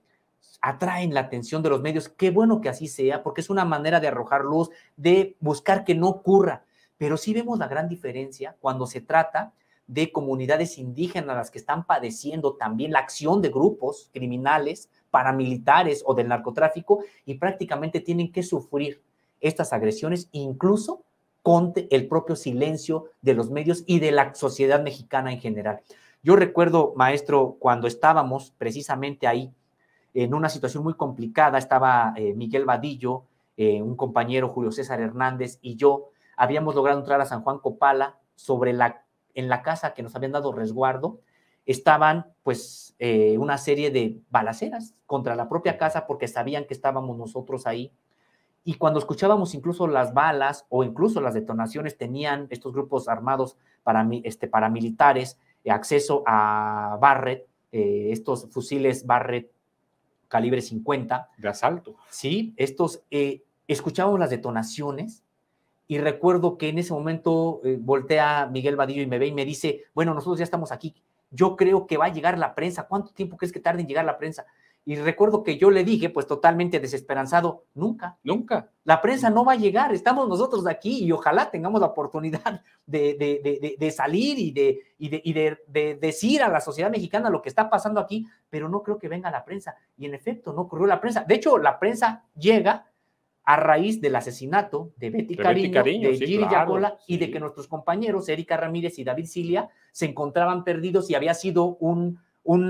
atraen la atención de los medios. Qué bueno que así sea, porque es una manera de arrojar luz, de buscar que no ocurra. Pero sí vemos la gran diferencia cuando se trata de comunidades indígenas, las que están padeciendo también la acción de grupos criminales, paramilitares o del narcotráfico, y prácticamente tienen que sufrir estas agresiones, incluso con el propio silencio de los medios y de la sociedad mexicana en general. Yo recuerdo, maestro, cuando estábamos precisamente ahí, en una situación muy complicada, estaba Miguel Vadillo, un compañero, Julio César Hernández, y yo habíamos logrado entrar a San Juan Copala. En la casa que nos habían dado resguardo, estaban pues una serie de balaceras contra la propia casa porque sabían que estábamos nosotros ahí. Y cuando escuchábamos incluso las balas o incluso las detonaciones, tenían estos grupos armados paramilitares acceso a Barrett, estos fusiles Barrett calibre 50. De asalto. Sí, escuchábamos las detonaciones y recuerdo que en ese momento voltea Miguel Vadillo y me ve y me dice, bueno, nosotros ya estamos aquí, yo creo que va a llegar la prensa, ¿cuánto tiempo crees que tarde en llegar la prensa? Y recuerdo que yo le dije, pues totalmente desesperanzado, nunca. La prensa no va a llegar, estamos nosotros aquí y ojalá tengamos la oportunidad de salir y de decir a la sociedad mexicana lo que está pasando aquí, pero no creo que venga la prensa. Y en efecto, no ocurrió la prensa. De hecho, la prensa llega a raíz del asesinato de Betty Cariño, de sí, Giri Yacola, sí. Y de que nuestros compañeros, Erika Ramírez y David Cilia, se encontraban perdidos y había sido un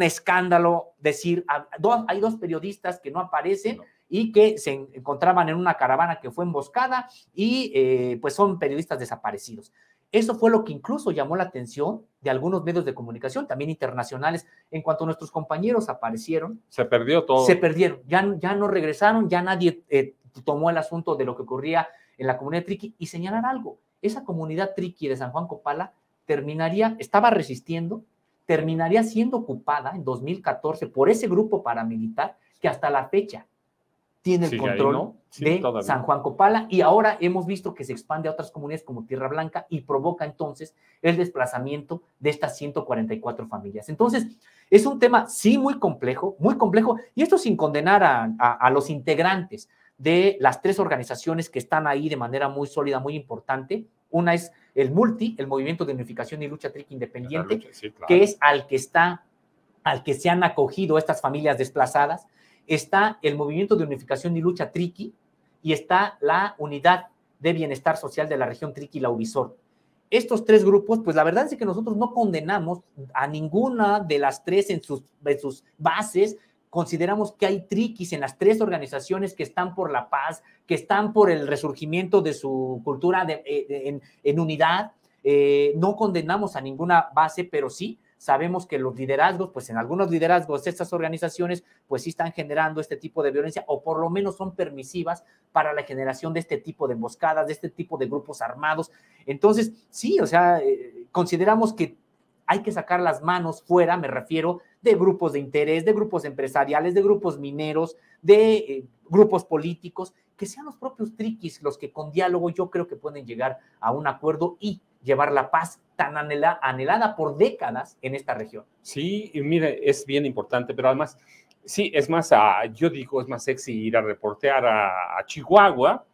escándalo decir, hay dos periodistas que no aparecen y que se encontraban en una caravana que fue emboscada y pues son periodistas desaparecidos. Eso fue lo que incluso llamó la atención de algunos medios de comunicación, también internacionales. En cuanto nuestros compañeros aparecieron, se perdió todo. Se perdieron, ya no regresaron, ya nadie tomó el asunto de lo que ocurría en la comunidad triqui. Y señalar algo, esa comunidad triqui de San Juan Copala estaba resistiendo, terminaría siendo ocupada en 2014 por ese grupo paramilitar que hasta la fecha tiene el control de San Juan Copala, y ahora hemos visto que se expande a otras comunidades como Tierra Blanca y provoca entonces el desplazamiento de estas 144 familias. Entonces, es un tema sí muy complejo, y esto sin condenar a los integrantes de las tres organizaciones que están ahí de manera muy sólida, muy importante. Una es el Movimiento de Unificación y Lucha Triqui Independiente, que es al que se han acogido estas familias desplazadas. Está el Movimiento de Unificación y Lucha Triqui y está la Unidad de Bienestar Social de la Región Triqui, la UBISOR. Estos tres grupos, pues la verdad es que nosotros no condenamos a ninguna de las tres en sus bases. Consideramos que hay triquis en las tres organizaciones que están por la paz, que están por el resurgimiento de su cultura en unidad. No condenamos a ninguna base, pero sí sabemos que los liderazgos, pues en algunos liderazgos de estas organizaciones, pues sí están generando este tipo de violencia, o por lo menos son permisivas para la generación de este tipo de emboscadas, de este tipo de grupos armados. Entonces, sí, o sea, consideramos que hay que sacar las manos fuera, me refiero, de grupos de interés, de grupos empresariales, de grupos mineros, de grupos políticos, que sean los propios triquis los que con diálogo yo creo que pueden llegar a un acuerdo y llevar la paz tan anhelada por décadas en esta región. Sí, y mire, es bien importante, pero además, sí, es más, yo digo, es más sexy ir a reportear a Chihuahua,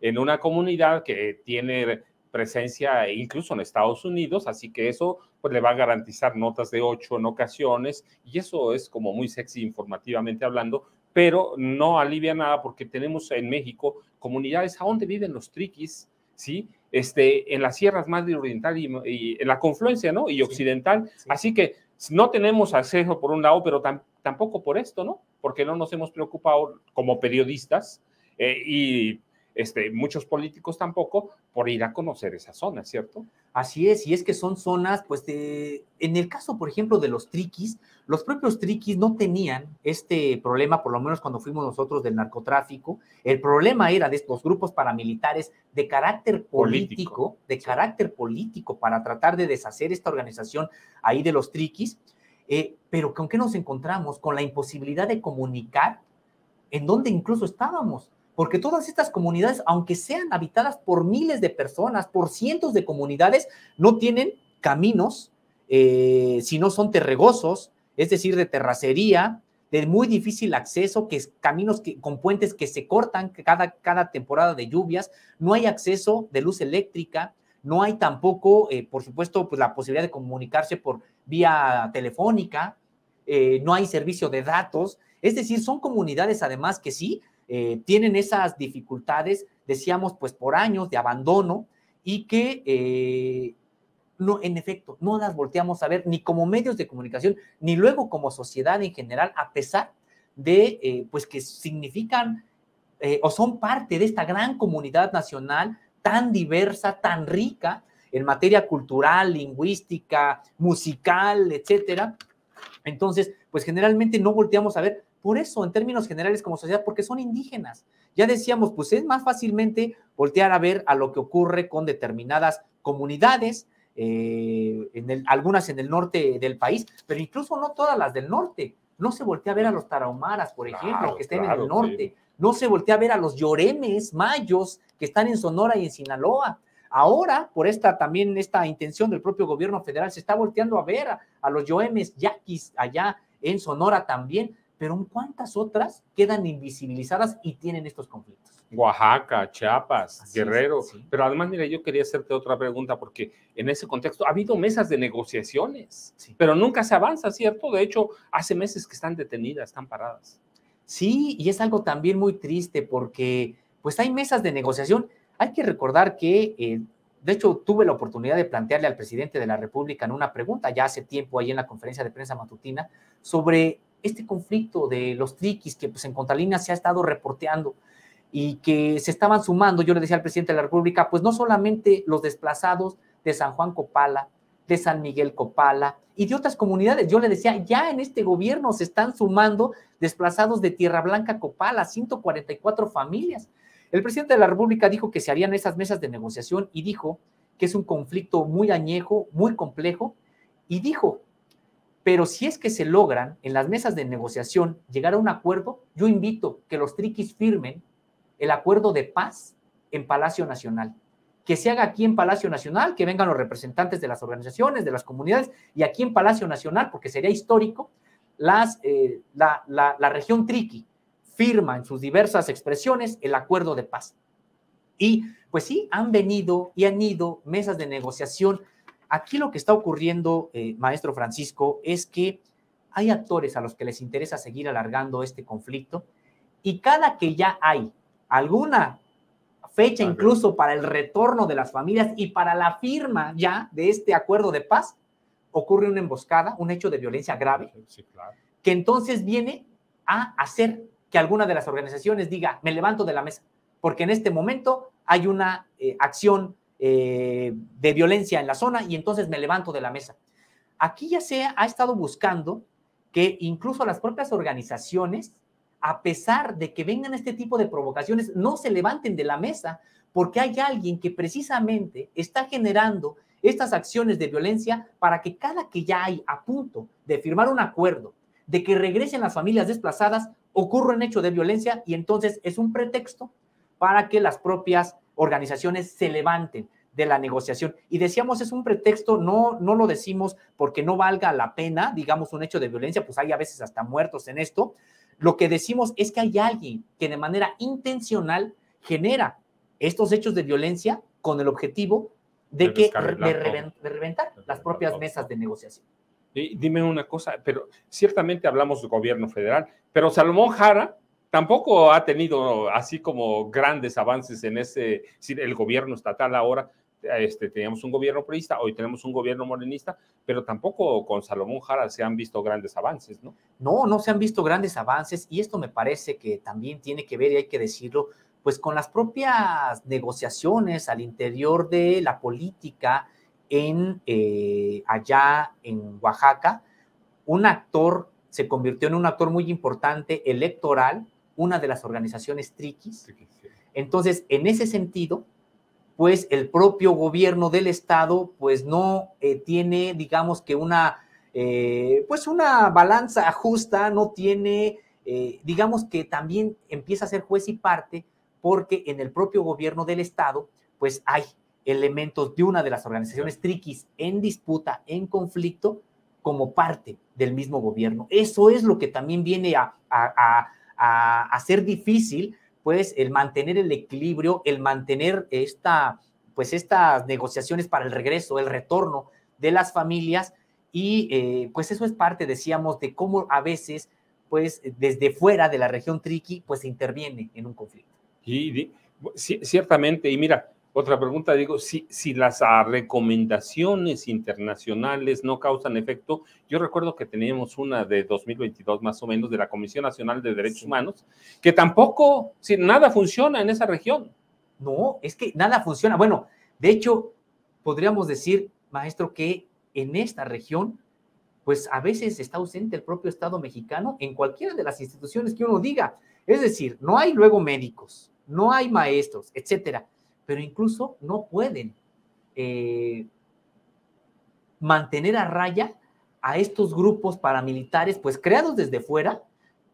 en una comunidad que tiene presencia incluso en Estados Unidos, así que eso pues le va a garantizar notas de 8 en ocasiones, y eso es como muy sexy informativamente hablando, pero no alivia nada porque tenemos en México comunidades a donde viven los triquis, ¿sí? En las sierras más oriental y en la confluencia, ¿no? Y occidental, sí. Así que no tenemos acceso por un lado, pero tampoco por esto, ¿no? Porque no nos hemos preocupado como periodistas y muchos políticos tampoco, por ir a conocer esa zona, ¿cierto? Así es, y es que son zonas, pues, en el caso, por ejemplo, de los triquis, los propios triquis no tenían este problema, por lo menos cuando fuimos nosotros del narcotráfico. El problema era de estos grupos paramilitares de carácter político, para tratar de deshacer esta organización ahí de los triquis, pero ¿con qué nos encontramos? Con la imposibilidad de comunicar en dónde incluso estábamos. Porque todas estas comunidades, aunque sean habitadas por miles de personas, por cientos de comunidades, no tienen caminos, si no son terregosos, es decir, de terracería, de muy difícil acceso, caminos con puentes que se cortan cada temporada de lluvias, no hay acceso de luz eléctrica, no hay tampoco, por supuesto, pues la posibilidad de comunicarse por vía telefónica, no hay servicio de datos, es decir, son comunidades además que sí, tienen esas dificultades, decíamos, pues por años de abandono y que no, en efecto, no las volteamos a ver ni como medios de comunicación, ni luego como sociedad en general, a pesar de, pues que significan o son parte de esta gran comunidad nacional tan diversa, tan rica en materia cultural, lingüística, musical, etcétera. Entonces, pues generalmente no volteamos a ver por eso, en términos generales como sociedad, porque son indígenas. Ya decíamos, pues es más fácilmente voltear a ver a lo que ocurre con determinadas comunidades, algunas en el norte del país, pero incluso no todas las del norte. No se voltea a ver a los tarahumaras, por ejemplo, que estén en el norte. Sí. No se voltea a ver a los yoremes, mayos, que están en Sonora y en Sinaloa. Ahora, por esta intención del propio gobierno federal, se está volteando a ver a los yoemes yaquis allá en Sonora también, pero ¿cuántas otras quedan invisibilizadas y tienen estos conflictos? Oaxaca, Chiapas, así Guerrero. Sí. Pero además, mira, yo quería hacerte otra pregunta, porque en ese contexto ha habido mesas de negociaciones, sí, pero nunca se avanza, ¿cierto? De hecho, hace meses que están detenidas, están paradas. Sí, y es algo también muy triste, porque pues hay mesas de negociación. Hay que recordar que, de hecho, tuve la oportunidad de plantearle al presidente de la República en una pregunta, ya hace tiempo ahí en la conferencia de prensa matutina, sobre este conflicto de los triquis que pues en Contralínea se ha estado reporteando y que se estaban sumando. Yo le decía al presidente de la República, pues no solamente los desplazados de San Juan Copala, de San Miguel Copala y de otras comunidades. Yo le decía, ya en este gobierno se están sumando desplazados de Tierra Blanca Copala, 144 familias. El presidente de la República dijo que se harían esas mesas de negociación y dijo que es un conflicto muy añejo, muy complejo, y dijo, pero si es que se logran en las mesas de negociación llegar a un acuerdo, yo invito que los triquis firmen el acuerdo de paz en Palacio Nacional, que se haga aquí en Palacio Nacional, que vengan los representantes de las organizaciones, de las comunidades, y aquí en Palacio Nacional, porque sería histórico, la región triqui firma en sus diversas expresiones el acuerdo de paz. Y pues sí, han venido y han ido mesas de negociación. Aquí lo que está ocurriendo, maestro Francisco, es que hay actores a los que les interesa seguir alargando este conflicto, y cada que ya hay alguna fecha incluso para el retorno de las familias y para la firma ya de este acuerdo de paz, ocurre una emboscada, un hecho de violencia grave, sí, claro, que entonces viene a hacer que alguna de las organizaciones diga, me levanto de la mesa, porque en este momento hay una acción de violencia en la zona y entonces me levanto de la mesa. Aquí ya se ha estado buscando que incluso las propias organizaciones, a pesar de que vengan este tipo de provocaciones, no se levanten de la mesa, porque hay alguien que precisamente está generando estas acciones de violencia para que cada que ya hay a punto de firmar un acuerdo, de que regresen las familias desplazadas, ocurre un hecho de violencia y entonces es un pretexto para que las propias organizaciones se levanten de la negociación. Y decíamos, es un pretexto, no lo decimos porque no valga la pena, digamos, un hecho de violencia, pues hay a veces hasta muertos en esto. Lo que decimos es que hay alguien que de manera intencional genera estos hechos de violencia con el objetivo de reventar las propias mesas de negociación. Y dime una cosa, pero ciertamente hablamos del gobierno federal, pero Salomón Jara tampoco ha tenido así como grandes avances en el gobierno estatal ahora. Teníamos un gobierno priista, hoy tenemos un gobierno morenista, pero tampoco con Salomón Jara se han visto grandes avances, ¿no? No se han visto grandes avances, y esto me parece que también tiene que ver, y hay que decirlo, pues con las propias negociaciones al interior de la política allá en Oaxaca, un actor se convirtió en un actor muy importante electoral, una de las organizaciones triquis. Entonces, en ese sentido, pues el propio gobierno del estado, pues no tiene, digamos que pues una balanza justa, no tiene, digamos que también empieza a ser juez y parte, porque en el propio gobierno del estado, pues hay elementos de una de las organizaciones triquis en disputa, en conflicto, como parte del mismo gobierno. Eso es lo que también viene a hacer difícil, pues, el mantener el equilibrio, el mantener pues, estas negociaciones para el regreso, el retorno de las familias, y pues eso es parte, decíamos, de cómo a veces, pues, desde fuera de la región triqui, pues, se interviene en un conflicto. Y ciertamente, y mira, otra pregunta, digo, si las recomendaciones internacionales no causan efecto, yo recuerdo que teníamos una de 2022 más o menos de la Comisión Nacional de Derechos Humanos, que tampoco, nada funciona en esa región. No, es que nada funciona. Bueno, de hecho, podríamos decir, maestro, que en esta región, pues a veces está ausente el propio Estado mexicano en cualquiera de las instituciones que uno diga. Es decir, no hay luego médicos, no hay maestros, etcétera, pero incluso no pueden mantener a raya a estos grupos paramilitares, pues creados desde fuera,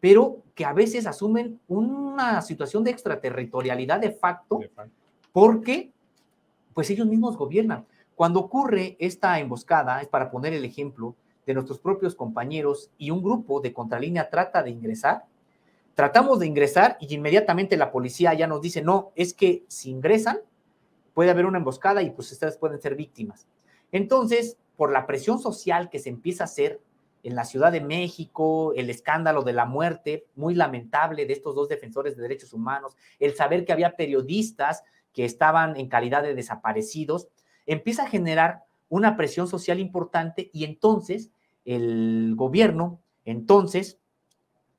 pero que a veces asumen una situación de extraterritorialidad de facto, porque pues ellos mismos gobiernan. Cuando ocurre esta emboscada, es para poner el ejemplo de nuestros propios compañeros y un grupo de contralínea trata de ingresar, tratamos de ingresar y inmediatamente la policía ya nos dice, no, es que si ingresan puede haber una emboscada y pues ustedes pueden ser víctimas. Entonces, por la presión social que se empieza a hacer en la Ciudad de México, el escándalo de la muerte muy lamentable de estos dos defensores de derechos humanos, el saber que había periodistas que estaban en calidad de desaparecidos, empieza a generar una presión social importante y entonces el gobierno, entonces,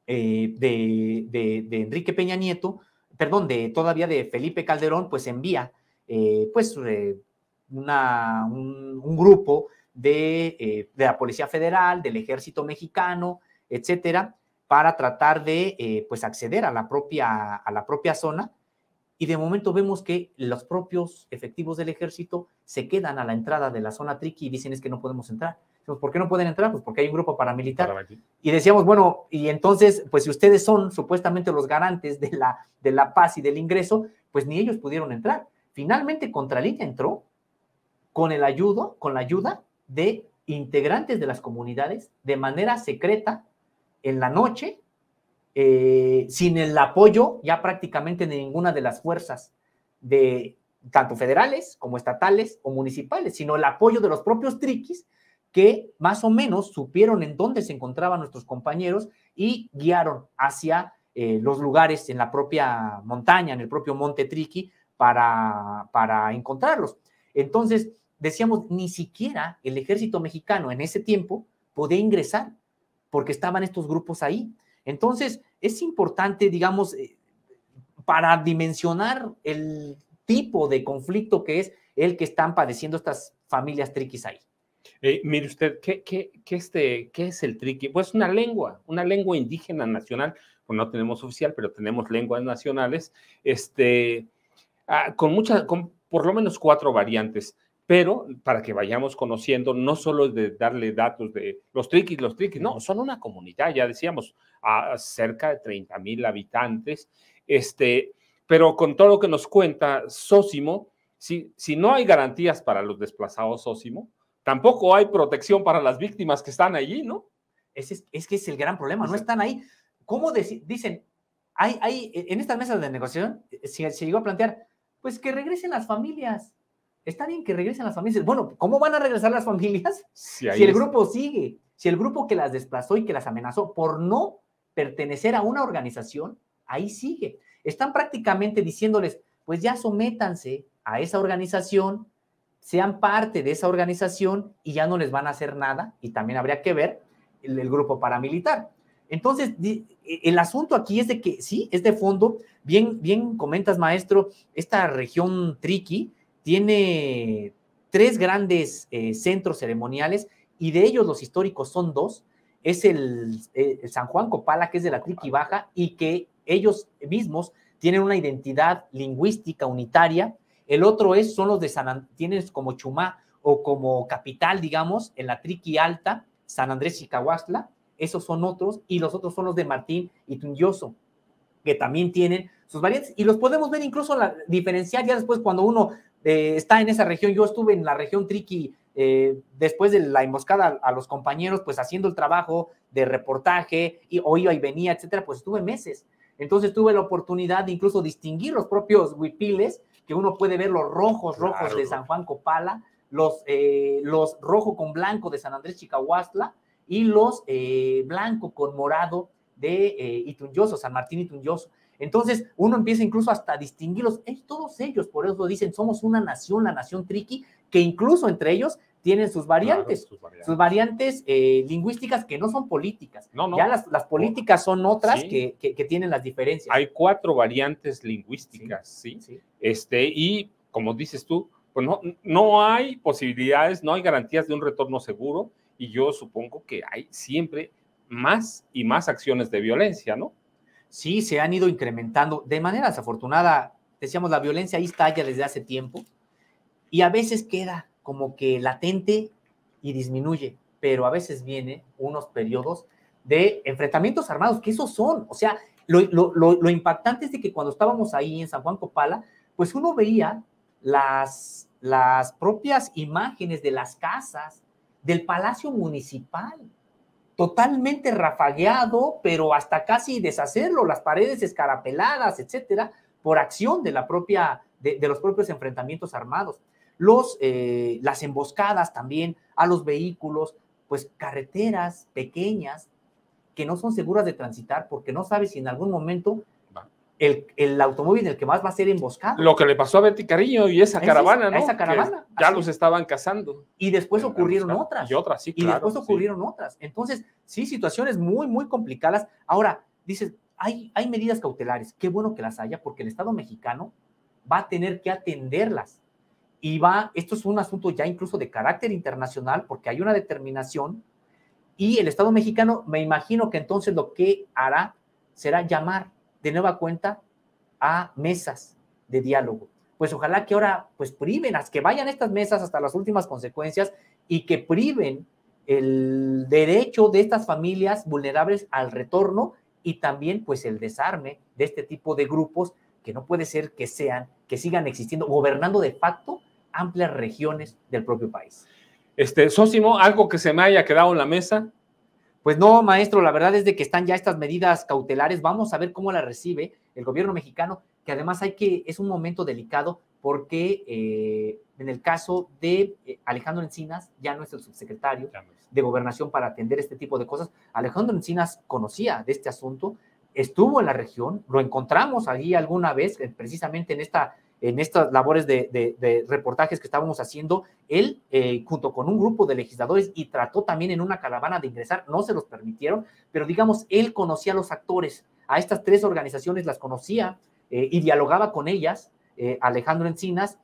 de Enrique Peña Nieto, perdón, todavía de Felipe Calderón, pues envía un grupo de la Policía Federal, del Ejército Mexicano, etcétera, para tratar de pues acceder a la propia zona. Y de momento vemos que los propios efectivos del ejército se quedan a la entrada de la zona triqui y dicen es que no podemos entrar. ¿Por qué no pueden entrar? Pues porque hay un grupo paramilitar. Y decíamos, bueno, y entonces, pues si ustedes son supuestamente los garantes de la paz y del ingreso, pues ni ellos pudieron entrar. Finalmente, Contralínea entró con la ayuda de integrantes de las comunidades de manera secreta en la noche, sin el apoyo ya prácticamente de ninguna de las fuerzas de tanto federales como estatales o municipales, sino el apoyo de los propios triquis que más o menos supieron en dónde se encontraban nuestros compañeros y guiaron hacia los lugares en la propia montaña, en el propio monte Triqui, para encontrarlos. Entonces, decíamos, ni siquiera el ejército mexicano en ese tiempo podía ingresar porque estaban estos grupos ahí. Entonces, es importante, digamos, para dimensionar el tipo de conflicto que es el que están padeciendo estas familias triquis ahí. Mire usted, ¿qué es el triqui? Pues una lengua indígena nacional, pues no tenemos oficial, pero tenemos lenguas nacionales, con por lo menos 4 variantes, pero para que vayamos conociendo, no solo es de darle datos de los triquis, no, son una comunidad, ya decíamos, a cerca de 30,000 habitantes, pero con todo lo que nos cuenta Zósimo, si no hay garantías para los desplazados, Zósimo, tampoco hay protección para las víctimas que están allí, ¿no? Es que es el gran problema, no están ahí. ¿Cómo dicen? En estas mesas de negociación se llegó a plantear, pues que regresen las familias. Está bien que regresen las familias. Bueno, ¿cómo van a regresar las familias si el grupo sigue? Si el grupo que las desplazó y que las amenazó por no pertenecer a una organización, ahí sigue. Están prácticamente diciéndoles, pues ya sométanse a esa organización, sean parte de esa organización y ya no les van a hacer nada. Y también habría que ver el grupo paramilitar. Entonces, el asunto aquí es de que sí, es de fondo, bien comentas, maestro, esta región Triqui tiene 3 grandes centros ceremoniales y de ellos los históricos son 2, es el San Juan Copala, que es de la Triqui Baja, y que ellos mismos tienen una identidad lingüística unitaria. El otro son los de tienes como Chumá o como capital, digamos, en la Triqui Alta, San Andrés Chicahuastla. Esos son otros, y los otros son los de Martín y Tunyoso, que también tienen sus variantes, y los podemos ver incluso diferenciar ya después cuando uno está en esa región. Yo estuve en la región Triqui después de la emboscada a los compañeros, pues haciendo el trabajo de reportaje, o iba y venía, etcétera, pues estuve meses. Entonces tuve la oportunidad de incluso distinguir los propios huipiles, que uno puede ver los rojos de San Juan Copala, los rojo con blanco de San Andrés Chicahuastla, y los blanco con morado de Itunyoso, San Martín Itunyoso. Entonces, uno empieza incluso hasta a distinguirlos, todos ellos, por eso dicen, somos una nación, la nación Triqui, que incluso entre ellos tienen sus variantes, claro, sus variantes lingüísticas que no son políticas. No. Ya las políticas son otras, sí, que tienen las diferencias. Hay 4 variantes lingüísticas, ¿sí? Y como dices tú, pues no hay posibilidades, no hay garantías de un retorno seguro, y yo supongo que hay siempre más y más acciones de violencia, ¿no? Sí, se han ido incrementando de manera desafortunada. Decíamos, la violencia ahí está ya desde hace tiempo, y a veces queda como que latente y disminuye, pero a veces vienen unos periodos de enfrentamientos armados, que esos son, o sea, lo impactante es de que cuando estábamos ahí en San Juan Copala, pues uno veía las propias imágenes de las casas, del Palacio Municipal, totalmente rafagueado, pero hasta casi deshacerlo, las paredes escarapeladas, etcétera, por acción de los propios enfrentamientos armados. Las emboscadas también a los vehículos, pues carreteras pequeñas que no son seguras de transitar, porque no sabes si en algún momento el automóvil en el que más va a ser emboscado. Lo que le pasó a Betty Cariño y esa caravana, ¿no? Esa caravana. Ya los estaban cazando. Y después ocurrieron otras. Y otras, sí, claro. Y después ocurrieron otras. Entonces, sí, situaciones muy, muy complicadas. Ahora, dices, hay medidas cautelares. Qué bueno que las haya, porque el Estado mexicano va a tener que atenderlas. Y esto es un asunto ya incluso de carácter internacional, porque hay una determinación, y el Estado mexicano, me imagino que entonces lo que hará será llamar de nueva cuenta a mesas de diálogo. Pues ojalá que ahora pues priven, que vayan estas mesas hasta las últimas consecuencias, y que priven el derecho de estas familias vulnerables al retorno, y también pues el desarme de este tipo de grupos que no puede ser que sigan existiendo, gobernando de facto amplias regiones del propio país. Sósimo, ¿algo que se me haya quedado en la mesa? Pues no, maestro, la verdad es de que están ya estas medidas cautelares. Vamos a ver cómo las recibe el gobierno mexicano, que además es un momento delicado, porque en el caso de Alejandro Encinas, ya no es el subsecretario de Gobernación para atender este tipo de cosas. Alejandro Encinas conocía de este asunto, estuvo en la región, lo encontramos allí alguna vez, precisamente en estas labores de reportajes que estábamos haciendo. Él, junto con un grupo de legisladores, y trató también en una caravana de ingresar, no se los permitieron, pero digamos, él conocía a los actores, a estas 3 organizaciones las conocía, y dialogaba con ellas. Alejandro Encinas.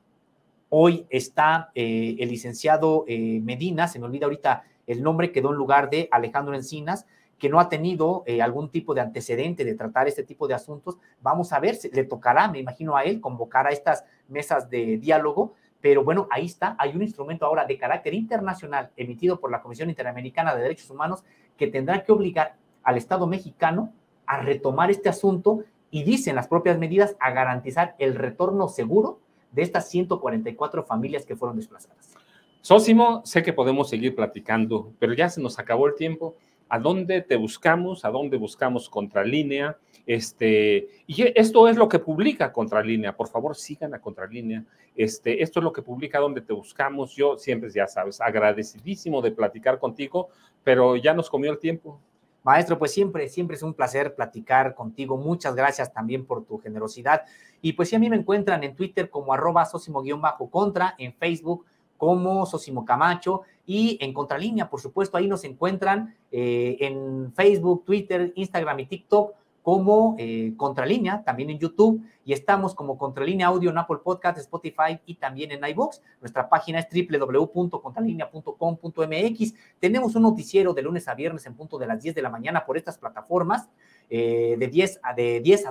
Hoy está el licenciado Medina, se me olvida ahorita el nombre, quedó en lugar de Alejandro Encinas, que no ha tenido algún tipo de antecedente de tratar este tipo de asuntos. Vamos a ver, le tocará, me imagino, a él convocar a estas mesas de diálogo, pero bueno, ahí está. Hay un instrumento ahora de carácter internacional emitido por la Comisión Interamericana de Derechos Humanos, que tendrá que obligar al Estado mexicano a retomar este asunto, y dicen las propias medidas, a garantizar el retorno seguro de estas 144 familias que fueron desplazadas. Sósimo, sé que podemos seguir platicando, pero ya se nos acabó el tiempo. ¿A dónde te buscamos? ¿A dónde buscamos Contralínea? Y esto es lo que publica Contralínea. Por favor, sigan a Contralínea. Esto es lo que publica, donde te buscamos. Yo siempre, ya sabes, agradecidísimo de platicar contigo, pero ya nos comió el tiempo. Maestro, pues siempre es un placer platicar contigo. Muchas gracias también por tu generosidad. Y pues sí, a mí me encuentran en Twitter como @Sosimo_Contra, en Facebook como Sosimo Camacho, Y en Contralínea, por supuesto, ahí nos encuentran en Facebook, Twitter, Instagram y TikTok como Contralínea, también en YouTube, y estamos como Contralínea Audio en Apple Podcast, Spotify y también en iVoox. Nuestra página es www.contralinea.com.mx. Tenemos un noticiero de lunes a viernes en punto de las 10 de la mañana por estas plataformas, de 10 a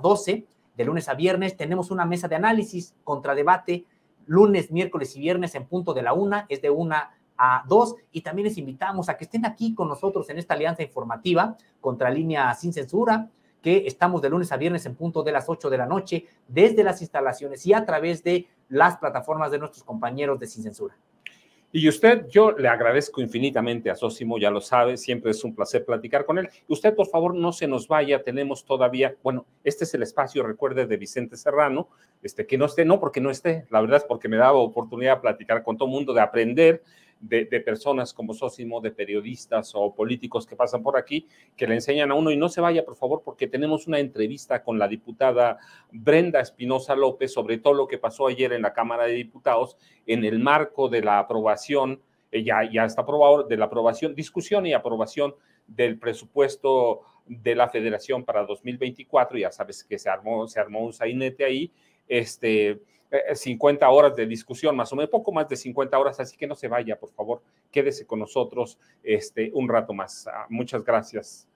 12, de lunes a viernes. Tenemos una mesa de análisis, contradebate, lunes, miércoles y viernes en punto de la 1, es de 1 a 2, y también les invitamos a que estén aquí con nosotros en esta alianza informativa Contralínea Sin Censura, que estamos de lunes a viernes en punto de las 8 de la noche, desde las instalaciones y a través de las plataformas de nuestros compañeros de Sin Censura. Y usted, yo le agradezco infinitamente a Zósimo, ya lo sabe, siempre es un placer platicar con él. Usted, por favor, no se nos vaya, tenemos todavía, bueno, este es el espacio, recuerde, de Vicente Serrano, que no esté, no porque no esté, la verdad es porque me daba oportunidad de platicar con todo el mundo, de aprender de personas como Zósimo, de periodistas o políticos que pasan por aquí, que le enseñan a uno. Y no se vaya, por favor, porque tenemos una entrevista con la diputada Brenda Espinosa López sobre todo lo que pasó ayer en la Cámara de Diputados en el marco de la aprobación, ya está aprobado, de la aprobación, discusión y aprobación del presupuesto de la Federación para 2024. Ya sabes que se armó un sainete ahí, 50 horas de discusión, más o menos, poco más de 50 horas, así que no se vaya, por favor, quédese con nosotros un rato más. Muchas gracias.